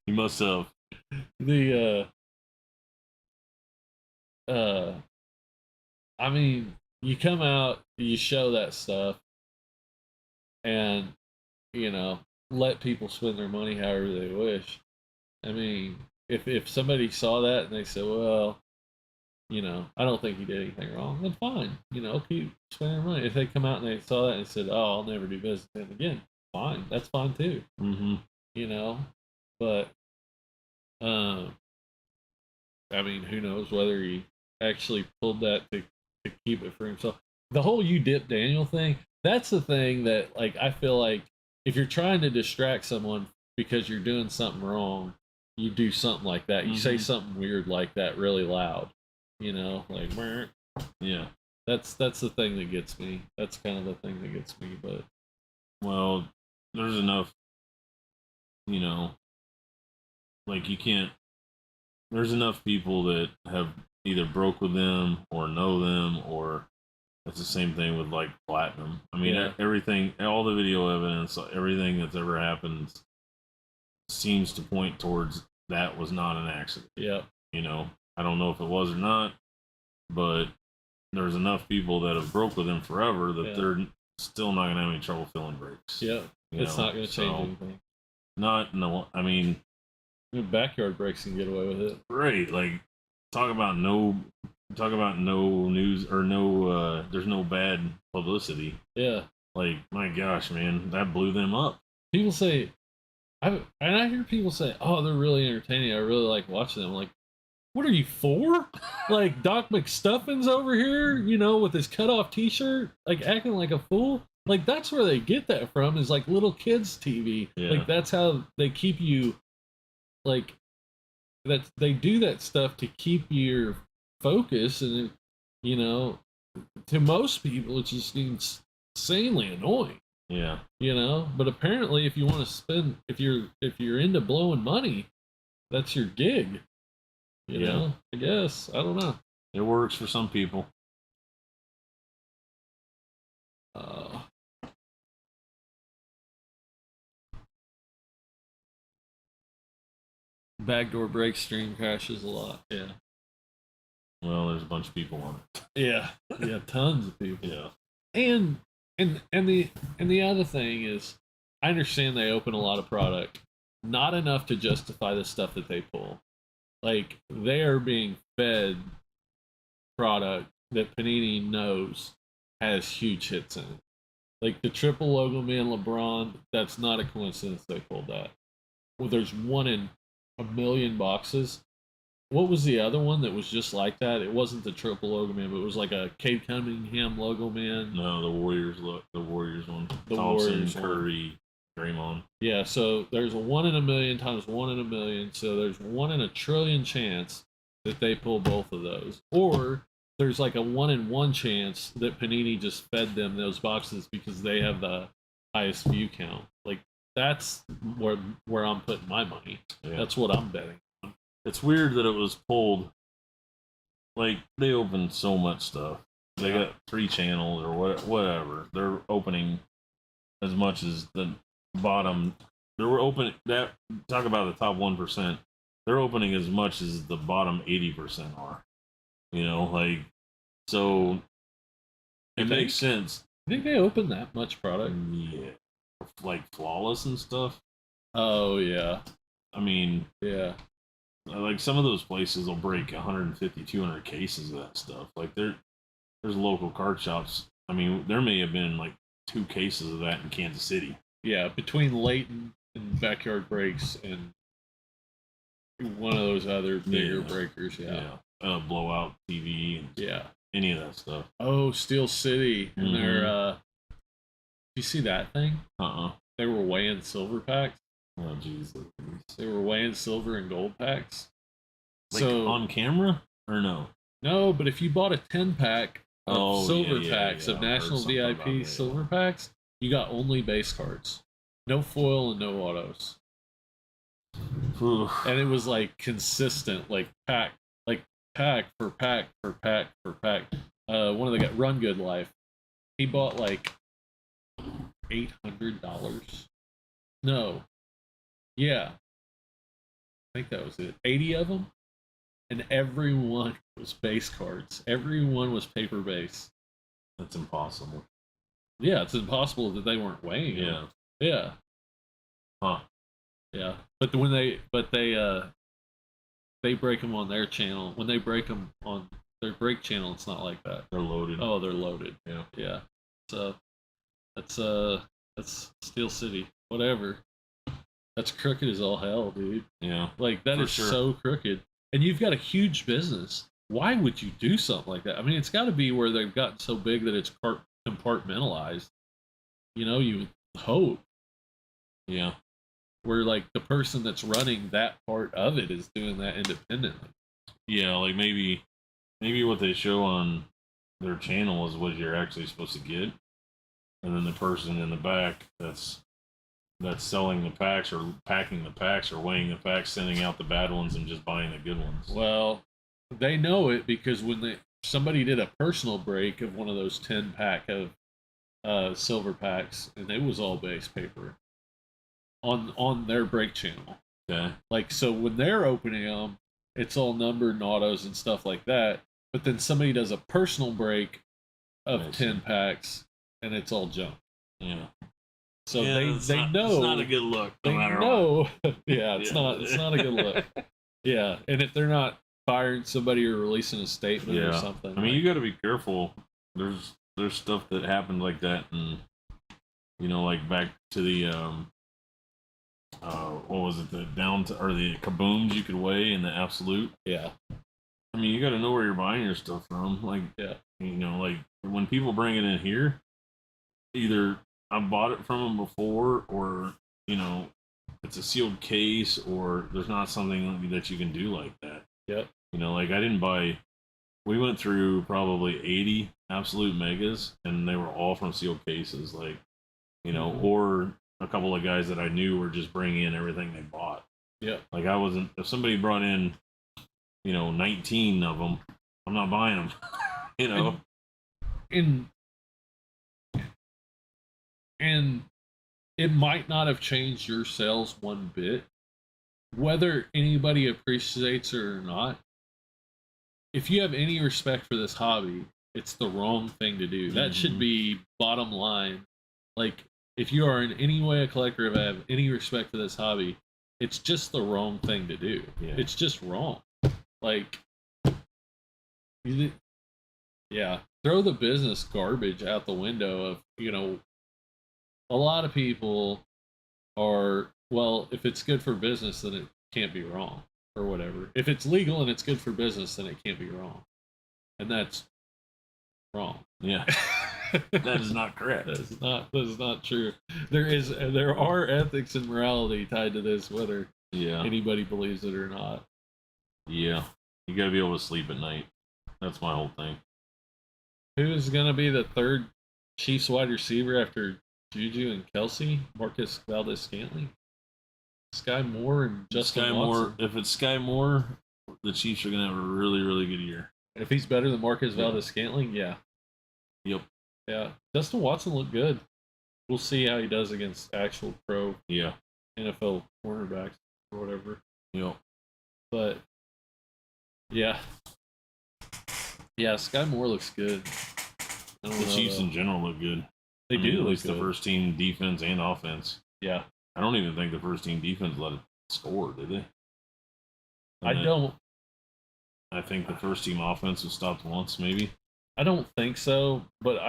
You must have. I mean, you come out, you show that stuff, and, you know, let people spend their money however they wish. I mean, if somebody saw that and they said, well, you know, I don't think he did anything wrong, then fine. You know, keep spending money. If they come out and they saw that and said, oh, I'll never do business with him again, fine. That's fine too. Mm-hmm. You know, but, I mean, who knows whether he actually pulled that to keep it for himself. The whole you dip Daniel thing, that's the thing that, like, I feel like if you're trying to distract someone because you're doing something wrong, you do something like that. You say something weird like that really loud, you know, like, yeah. That's the thing that gets me. That's kind of the thing that gets me, but. Well, there's enough, you know, like, you can't, there's enough people that have either broke with them or know them, or it's the same thing with, like, platinum. I mean, everything, all the video evidence, everything that's ever happened seems to point towards that was not an accident. Yeah. You know, I don't know if it was or not, but there's enough people that have broke with them forever that they're still not going to have any trouble filling brakes. Yeah. It's not going to change anything. I mean, backyard brakes can get away with it. Right. Like, talk about no news or no, there's no bad publicity. Yeah. Like, my gosh, man, that blew them up. People say, I hear people say, oh, they're really entertaining. I really like watching them. I'm like, what are you for? Like, Doc McStuffins over here, you know, with his cut-off t-shirt, like, acting like a fool. Like, that's where they get that from, is, like, little kids' TV. Yeah. Like, that's how they keep you, like, that they do that stuff to keep your focus, and, you know, to most people, it's just insanely annoying. Yeah. You know, but apparently, if you want to spend, if you're into blowing money, that's your gig. You know, I guess I don't know. It works for some people. Uh, Backdoor break stream crashes a lot. Yeah. Well, there's a bunch of people on it. Yeah. Yeah. Tons of people. Yeah. And the other thing is, I understand they open a lot of product, not enough to justify the stuff that they pull. Like they are being fed product that Panini knows has huge hits in it. Like the triple logo man LeBron, that's not a coincidence they pulled that. Well, there's one in a million boxes. What was the other one that was just like that? It wasn't the triple logo man, but it was like a Cade Cunningham logo man. No, the Warriors one. The Thompson, Warriors Curry, Draymond. Yeah, so there's a 1 in a million times 1 in a million, so there's 1 in a trillion chance that they pull both of those. Or there's like a 1 in 1 chance that Panini just fed them those boxes because they have the highest view count. Like that's where I'm putting my money. Yeah. That's what I'm betting. It's weird that it was pulled. Like they opened so much stuff. They got 3 channels or whatever. They're opening as much as the bottom. They were opening that. Talk about the top 1%. They're opening as much as the bottom 80% are. You know, like so. It makes sense. I think they open that much product. Yeah, like flawless and stuff. Oh yeah. I mean, yeah. Like some of those places will break 150, 200 cases of that stuff. Like there's local card shops. I mean, there may have been like 2 cases of that in Kansas City. Yeah, between Leighton and Backyard Breaks and one of those other bigger breakers. Yeah. Blowout TV. And any of that stuff. Oh, Steel City. And they're, you see that thing? They were weighing silver packs. Oh, Jesus. They were weighing silver and gold packs. Like so, on camera? Or no? No, but if you bought a 10-pack of silver packs of National VIP silver packs, you got only base cards. No foil and no autos. And it was like consistent, like pack for pack for pack for pack. One of the guys, Run Good Life, he bought like $800. No. Yeah. I think that was it. 80 of them. And every one was base cards. Every one was paper base. That's impossible. Yeah, it's impossible that they weren't weighing them. Yeah. Huh. Yeah. But when they break them on their channel. When they break them on their break channel, it's not like that. They're loaded. Oh, they're loaded. Yeah. Yeah. So that's Steel City. Whatever. That's crooked as all hell, dude. Yeah. Like that is so crooked. And you've got a huge business. Why would you do something like that? I mean, it's got to be where they've gotten so big that it's compartmentalized. You know, you hope. Yeah. Where like the person that's running that part of it is doing that independently. Yeah, like maybe what they show on their channel is what you're actually supposed to get, and then the person in the back that's selling the packs or packing the packs or weighing the packs, sending out the bad ones and just buying the good ones. Well, they know it because when somebody did a personal break of one of those 10-pack of silver packs, and it was all base paper on their break channel. Okay. Like, so when they're opening them, it's all numbered and autos and stuff like that. But then somebody does a personal break of 10 packs, and it's all junk. Yeah. So they know it's not a good look. They know. Yeah, it's not a good look. Yeah, and if they're not firing somebody or releasing a statement or something. I mean, you got to be careful. There's stuff that happened like that, and like back to the what was it? The the kabooms you could weigh in the absolute. Yeah. I mean, you got to know where you're buying your stuff from. Like, like when people bring it in here, either I bought it from them before, or it's a sealed case, or there's not something that you can do like that. Yep. Like I didn't buy. We went through probably 80 absolute megas, and they were all from sealed cases. Like you know, Mhm. or a couple of guys that I knew were just bringing in everything they bought. Yeah. Like I wasn't, if somebody brought in, 19 of them, I'm not buying them, you know. And it might not have changed your sales one bit, whether anybody appreciates it or not. If you have any respect for this hobby, it's the wrong thing to do. That should be bottom line. Like, if you are in any way a collector and have any respect for this hobby, it's just the wrong thing to do. Yeah. It's just wrong. Like, yeah, throw the business garbage out the window of, a lot of people are, well, if it's good for business, then it can't be wrong or whatever. If it's legal and it's good for business, then it can't be wrong. And that's wrong. Yeah. That is not correct. That is not true. There are ethics and morality tied to this, whether anybody believes it or not. Yeah. You got to be able to sleep at night. That's my whole thing. Who's going to be the third Chiefs wide receiver after Juju and Kelsey? Marcus Valdez-Scantling? Sky Moore and Justin Watson? Moore. If it's Sky Moore, the Chiefs are going to have a really, really good year. If he's better than Marcus Valdez-Scantling, yeah. Yep. Yeah. Justin Watson looked good. We'll see how he does against actual pro NFL cornerbacks or whatever. Yep. But, yeah. Yeah, Sky Moore looks good. The Chiefs in general look good. They do. At least the first team defense and offense. Yeah. I don't even think the first team defense let it score, did they? I don't. I think the first team offense was stopped once, maybe. I don't think so, but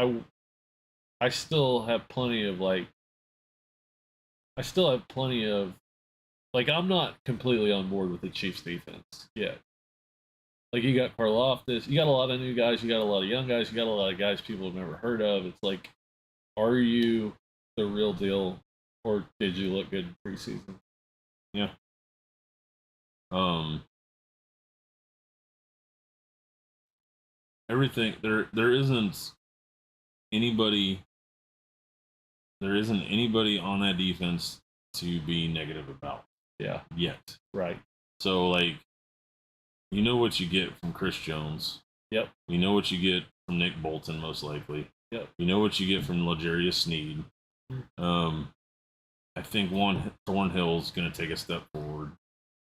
I still have plenty of I'm not completely on board with the Chiefs defense yet. Like, you got Karlaftis, you got a lot of new guys, you got a lot of young guys, you got a lot of guys people have never heard of. It's like, are you the real deal, or did you look good in preseason? Yeah. Everything there isn't anybody on that defense to be negative about. Yeah. Yet. Right. So, like, you know what you get from Chris Jones. Yep. You know what you get from Nick Bolton, most likely. Yep. You know what you get from L'Jarius Sneed. I think Thornhill's going to take a step forward.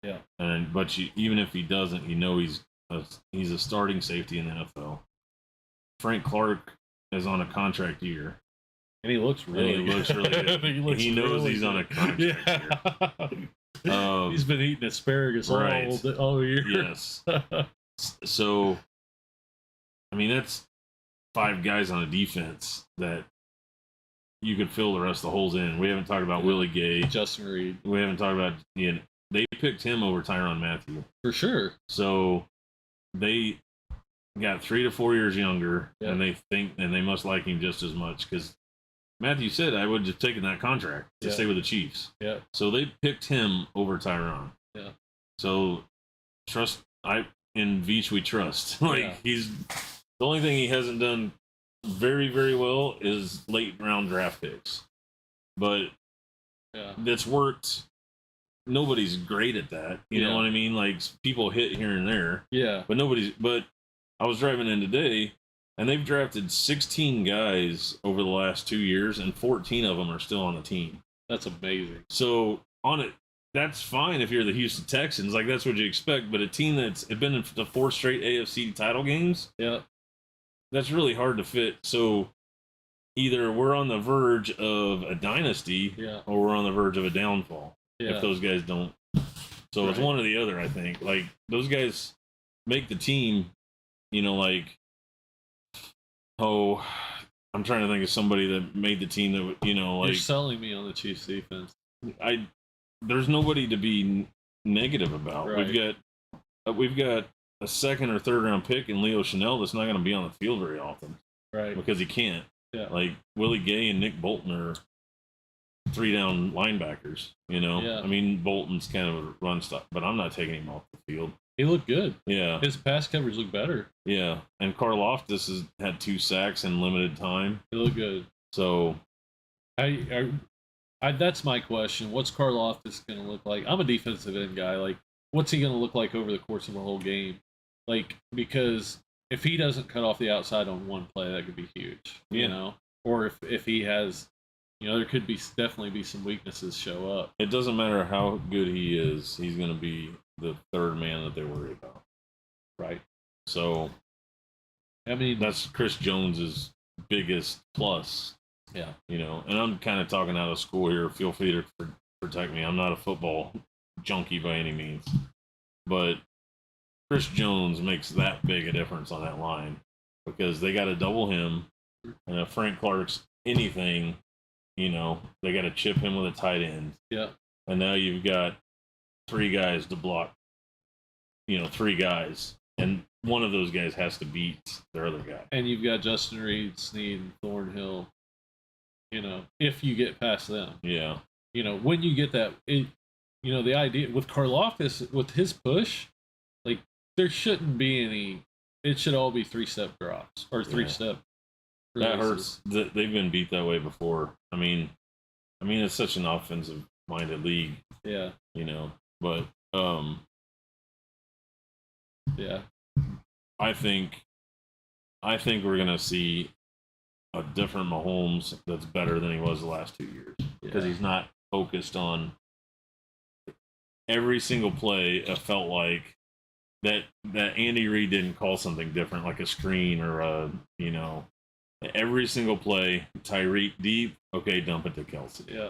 Yeah. But even if he doesn't, you know he's a starting safety in the NFL. Frank Clark is on a contract year. And he looks really good. He knows he's on a contract year. He's been eating asparagus all year. Yes. So, I mean, that's 5 guys on a defense that you could fill the rest of the holes in. We haven't talked about Willie Gay. Justin Reed. We haven't talked about, they picked him over Tyrann Mathieu. For sure. So they got 3 to 4 years younger, and they must like him just as much, because Matthew said I would have taken that contract to stay with the Chiefs. Yeah. So they picked him over Tyrann. Yeah. So in Veach we trust. He's the only thing he hasn't done very, very well is late round draft picks. But that's worked. Nobody's great at that. You know what I mean? Like, people hit here and there. Yeah. But I was driving in today, and they've drafted 16 guys over the last 2 years, and 14 of them are still on the team. That's amazing. So that's fine if you're the Houston Texans. Like, that's what you expect. But a team that's been in the 4 straight AFC title games, that's really hard to fit. So either we're on the verge of a dynasty, or we're on the verge of a downfall. If those guys don't. So it's one or the other, I think. Like, those guys make the team, I'm trying to think of somebody that made the team that, You're selling me on the Chiefs defense. There's nobody to be negative about. Right. We've got a 2nd or 3rd round pick in Leo Chanel that's not going to be on the field very often. Right. Because he can't. Yeah. Like, Willie Gay and Nick Bolton are 3-down linebackers, I mean, Bolton's kind of a run stop, but I'm not taking him off the field. He looked good. Yeah. His pass coverage looked better. Yeah. And Karlaftis has had 2 sacks in limited time. He looked good. So, That's my question. What's Karlaftis going to look like? I'm a defensive end guy. Like, what's he going to look like over the course of a whole game? Like, because if he doesn't cut off the outside on one play, that could be huge. You know, or if he has, there could definitely be some weaknesses show up. It doesn't matter how good he is; he's going to be the third man that they worry about. Right. So, I mean, that's Chris Jones's biggest plus. Yeah. And I'm kind of talking out of school here. Feel free to protect me. I'm not a football junkie by any means. But Chris Jones makes that big a difference on that line because they got to double him. And if Frank Clark's anything, they got to chip him with a tight end. Yeah. And now you've got 3 guys to block, 3 guys. And one of those guys has to beat their other guy. And you've got Justin Reed, Snead, and Thornhill. If you get past them. Yeah. When you get that, the idea with Karlaftis, with his push, like, there shouldn't be any, it should all be 3-step drops or 3-step. That hurts. They've been beat that way before. I mean, it's such an offensive minded league. Yeah. But, yeah. I think we're going to see a different Mahomes that's better than he was the last 2 years because he's not focused on every single play. It felt like that Andy Reid didn't call something different, like a screen or every single play. Tyreek deep, okay, dump it to Kelsey. Yeah,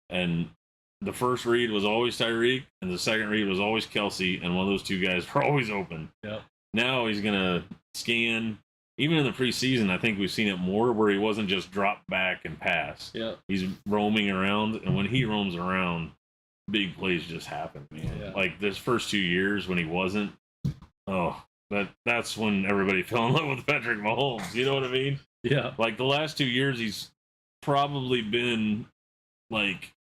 and the first read was always Tyreek, and the second read was always Kelsey, and one of those 2 guys were always open. Yeah. Now he's gonna scan. Even in the preseason, I think we've seen it more where he wasn't just drop back and pass. Yeah. He's roaming around, and when he roams around, big plays just happen, man. Yeah. Like this first 2 years when he wasn't, that's when everybody fell in love with Patrick Mahomes. You know what I mean? Yeah. Like the last 2 years, he's probably been, like,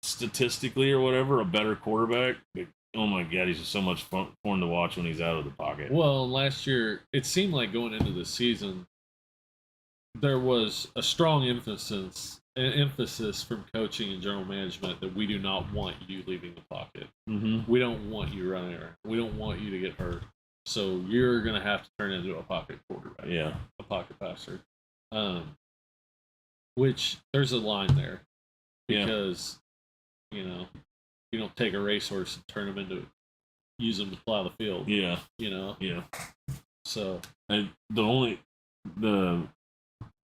statistically or whatever, a better quarterback. But, oh my God, he's just so much fun to watch when he's out of the pocket. Well, last year, it seemed like going into the season, there was a strong emphasis from coaching and general management that we do not want you leaving the pocket. Mm-hmm. We don't want you running around. We don't want you to get hurt. So you're going to have to turn into a pocket quarterback. Yeah. A pocket passer. Which there's a line there because, you don't take a racehorse and turn him into, use him to plow the field. Yeah. Yeah. So. And the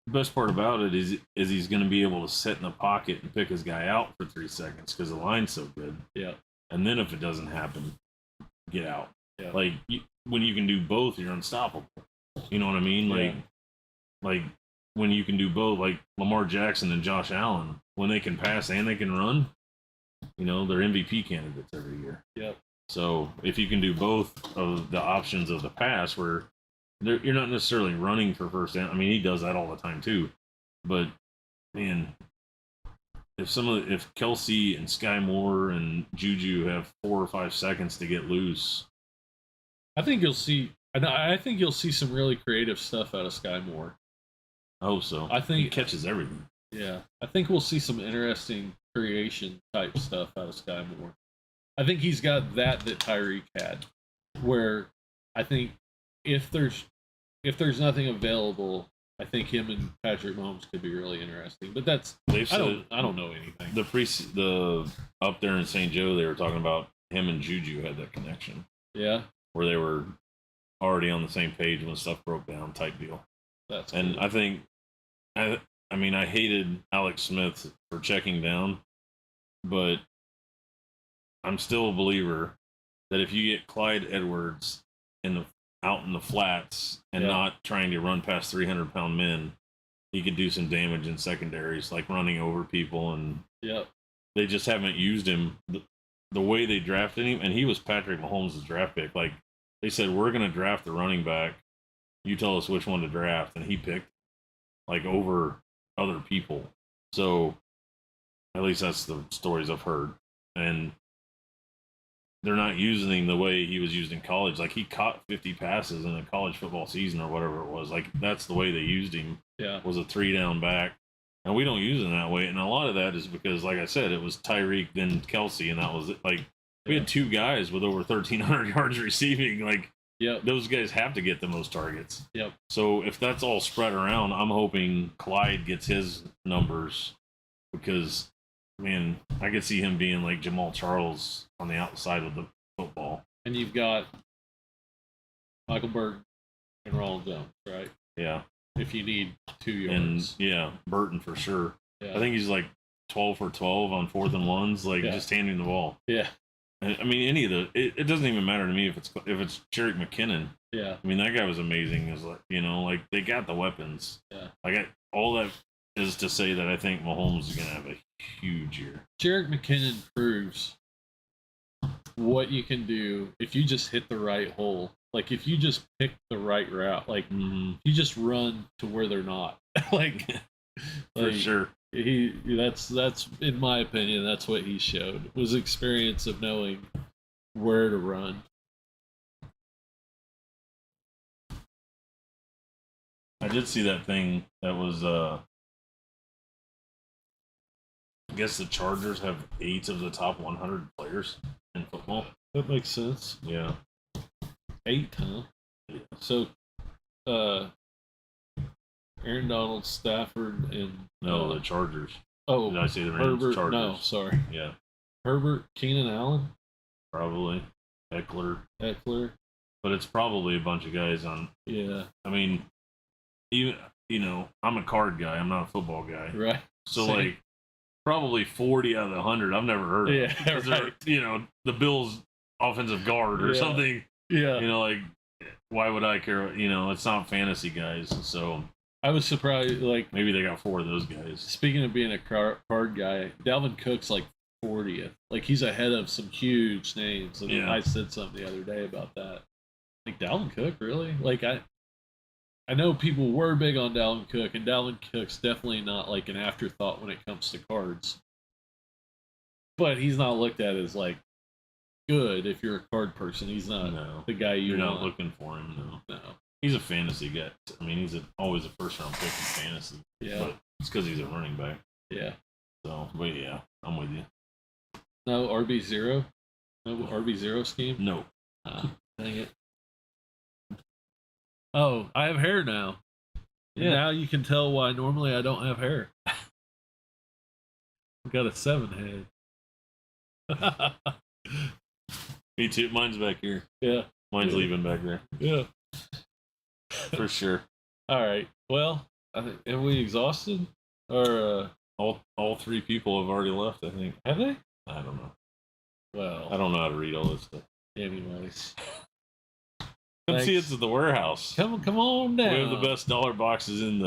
best part about it is he's going to be able to sit in the pocket and pick his guy out for 3 seconds because the line's so good. Yeah. And then if it doesn't happen, get out. Yeah. Like when you can do both, you're unstoppable. You know what I mean? Like when you can do both, like Lamar Jackson and Josh Allen, when they can pass and they can run, they're MVP candidates every year. Yep. So if you can do both of the options of the pass, where you're not necessarily running for first down. I mean, he does that all the time too. But man, if Kelsey and Sky Moore and Juju have 4 or 5 seconds to get loose, I think you'll see some really creative stuff out of Sky Moore. I hope so. I think he catches everything. Yeah, I think we'll see some interesting creation type stuff out of Sky Moore. I think he's got that Tyreek had, where I think if there's nothing available, I think him and Patrick Mahomes could be really interesting. But I don't know anything. The up there in St. Joe, they were talking about him and Juju had that connection. Yeah, where they were already on the same page when stuff broke down, type deal. That's and cool. I think, I hated Alex Smith for checking down, but I'm still a believer that if you get Clyde Edwards out in the flats and not trying to run past 300-pound men, he could do some damage in secondaries, like running over people. And they just haven't used him the way they drafted him. And he was Patrick Mahomes' draft pick. Like they said, we're going to draft the running back. You tell us which one to draft. And he picked over other people. So at least that's the stories I've heard. And they're not using him the way he was used in college. Like he caught 50 passes in a college football season or whatever it was. Like that's the way they used him. Yeah. Was a 3-down back And we don't use it that way. And a lot of that is because, like I said, it was Tyreek, then Kelsey, and that was it. Like, we had 2 guys with over 1,300 yards receiving. Like, those guys have to get the most targets. Yep. So if that's all spread around, I'm hoping Clyde gets his numbers because, man, I could see him being like Jamal Charles on the outside of the football. And you've got Michael Burton and Ronald Jones, right? Yeah. If you need 2 yards. And, Burton for sure. Yeah. I think he's like 12 for 12 on 4th and 1s, like just handing the ball. Yeah. I mean, any of the it doesn't even matter to me if it's Jerick McKinnon. Yeah. I mean, that guy was amazing. Is like, like they got the weapons. Yeah. All that is to say that I think Mahomes is gonna have a huge year. Jerick McKinnon proves what you can do if you just hit the right hole. Like if you just pick the right route. Like you just run to where they're not. For sure. That's in my opinion, that's what he showed, was experience of knowing where to run. I did see that thing that was I guess the Chargers have 8 of the top 100 players in football. That makes sense. Yeah. 8, huh? Yeah. So Aaron Donald, Stafford, and the Chargers. Oh, did I say the Rams? Herbert? Chargers? No, sorry. Yeah, Herbert, Keenan Allen, probably Eckler, but it's probably a bunch of guys on. Yeah, I mean, even I'm a card guy. I'm not a football guy. Right. So Same. like, probably 40 out of the 100 I've never heard of. Yeah, right. The Bills offensive guard or something. Yeah. Like, why would I care? It's not fantasy guys. So I was surprised, like... Maybe they got 4 of those guys. Speaking of being a card guy, Dalvin Cook's like 40th. Like, he's ahead of some huge names. And I said something the other day about that. Like, Dalvin Cook, really? Like, I know people were big on Dalvin Cook, and Dalvin Cook's definitely not, like, an afterthought when it comes to cards. But he's not looked at as, like, good if you're a card person. He's not the guy you're not looking for him, no. He's a fantasy guy. I mean, he's always a first-round pick in fantasy. Yeah. But it's because he's a running back. Yeah. So, but yeah, I'm with you. No RB0? No RB0 scheme? No. Dang it. Oh, I have hair now. Yeah. Now you can tell why normally I don't have hair. I've got a 7 head. Me too. Mine's back here. Yeah. Mine's leaving back there. Yeah. For sure. All right. Well, I think, have we exhausted? Or all 3 people have already left, I think. have they? I don't know. Well, I don't know how to read all this stuff. anyways. Come see us at the warehouse. Come on down. We have the best dollar boxes in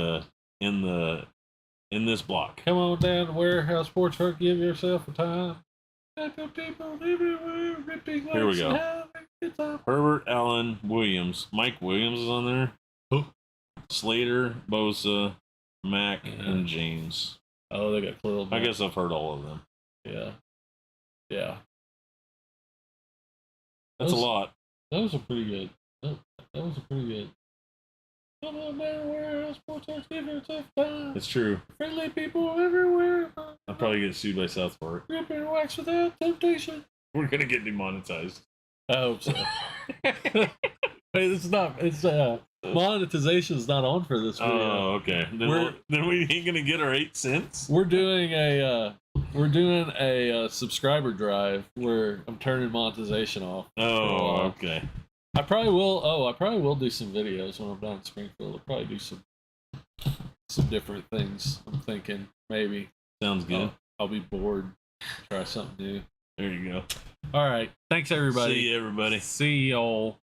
this block. Come on down to Warehouse Sports Truck. Give yourself a time. People everywhere ripping. Here we go. Good time. Herbert, Allen, Williams. Mike Williams is on there. Who? Slater, Bosa, Mack, and James. Oh, they got Khalil. I guess I've heard all of them. Yeah. Yeah. That's a lot. Those are pretty good. Those are pretty good. Come on down, Warehouse Sports Truck. Give yourself time. It's true. Friendly people everywhere. I'll probably get sued by South Park. Rip and wax without temptation. We're gonna get demonetized. I hope so. It's monetization is not on for this video. Oh, okay. Then we ain't gonna get our 8 cents. We're doing a subscriber drive where I'm turning monetization off. Oh, okay. I probably will do some videos when I'm down in Springfield. I'll probably do some different things. I'm thinking maybe. Sounds good. I'll be bored. Try something new. There you go. All right. Thanks, everybody. See you, everybody. See y'all.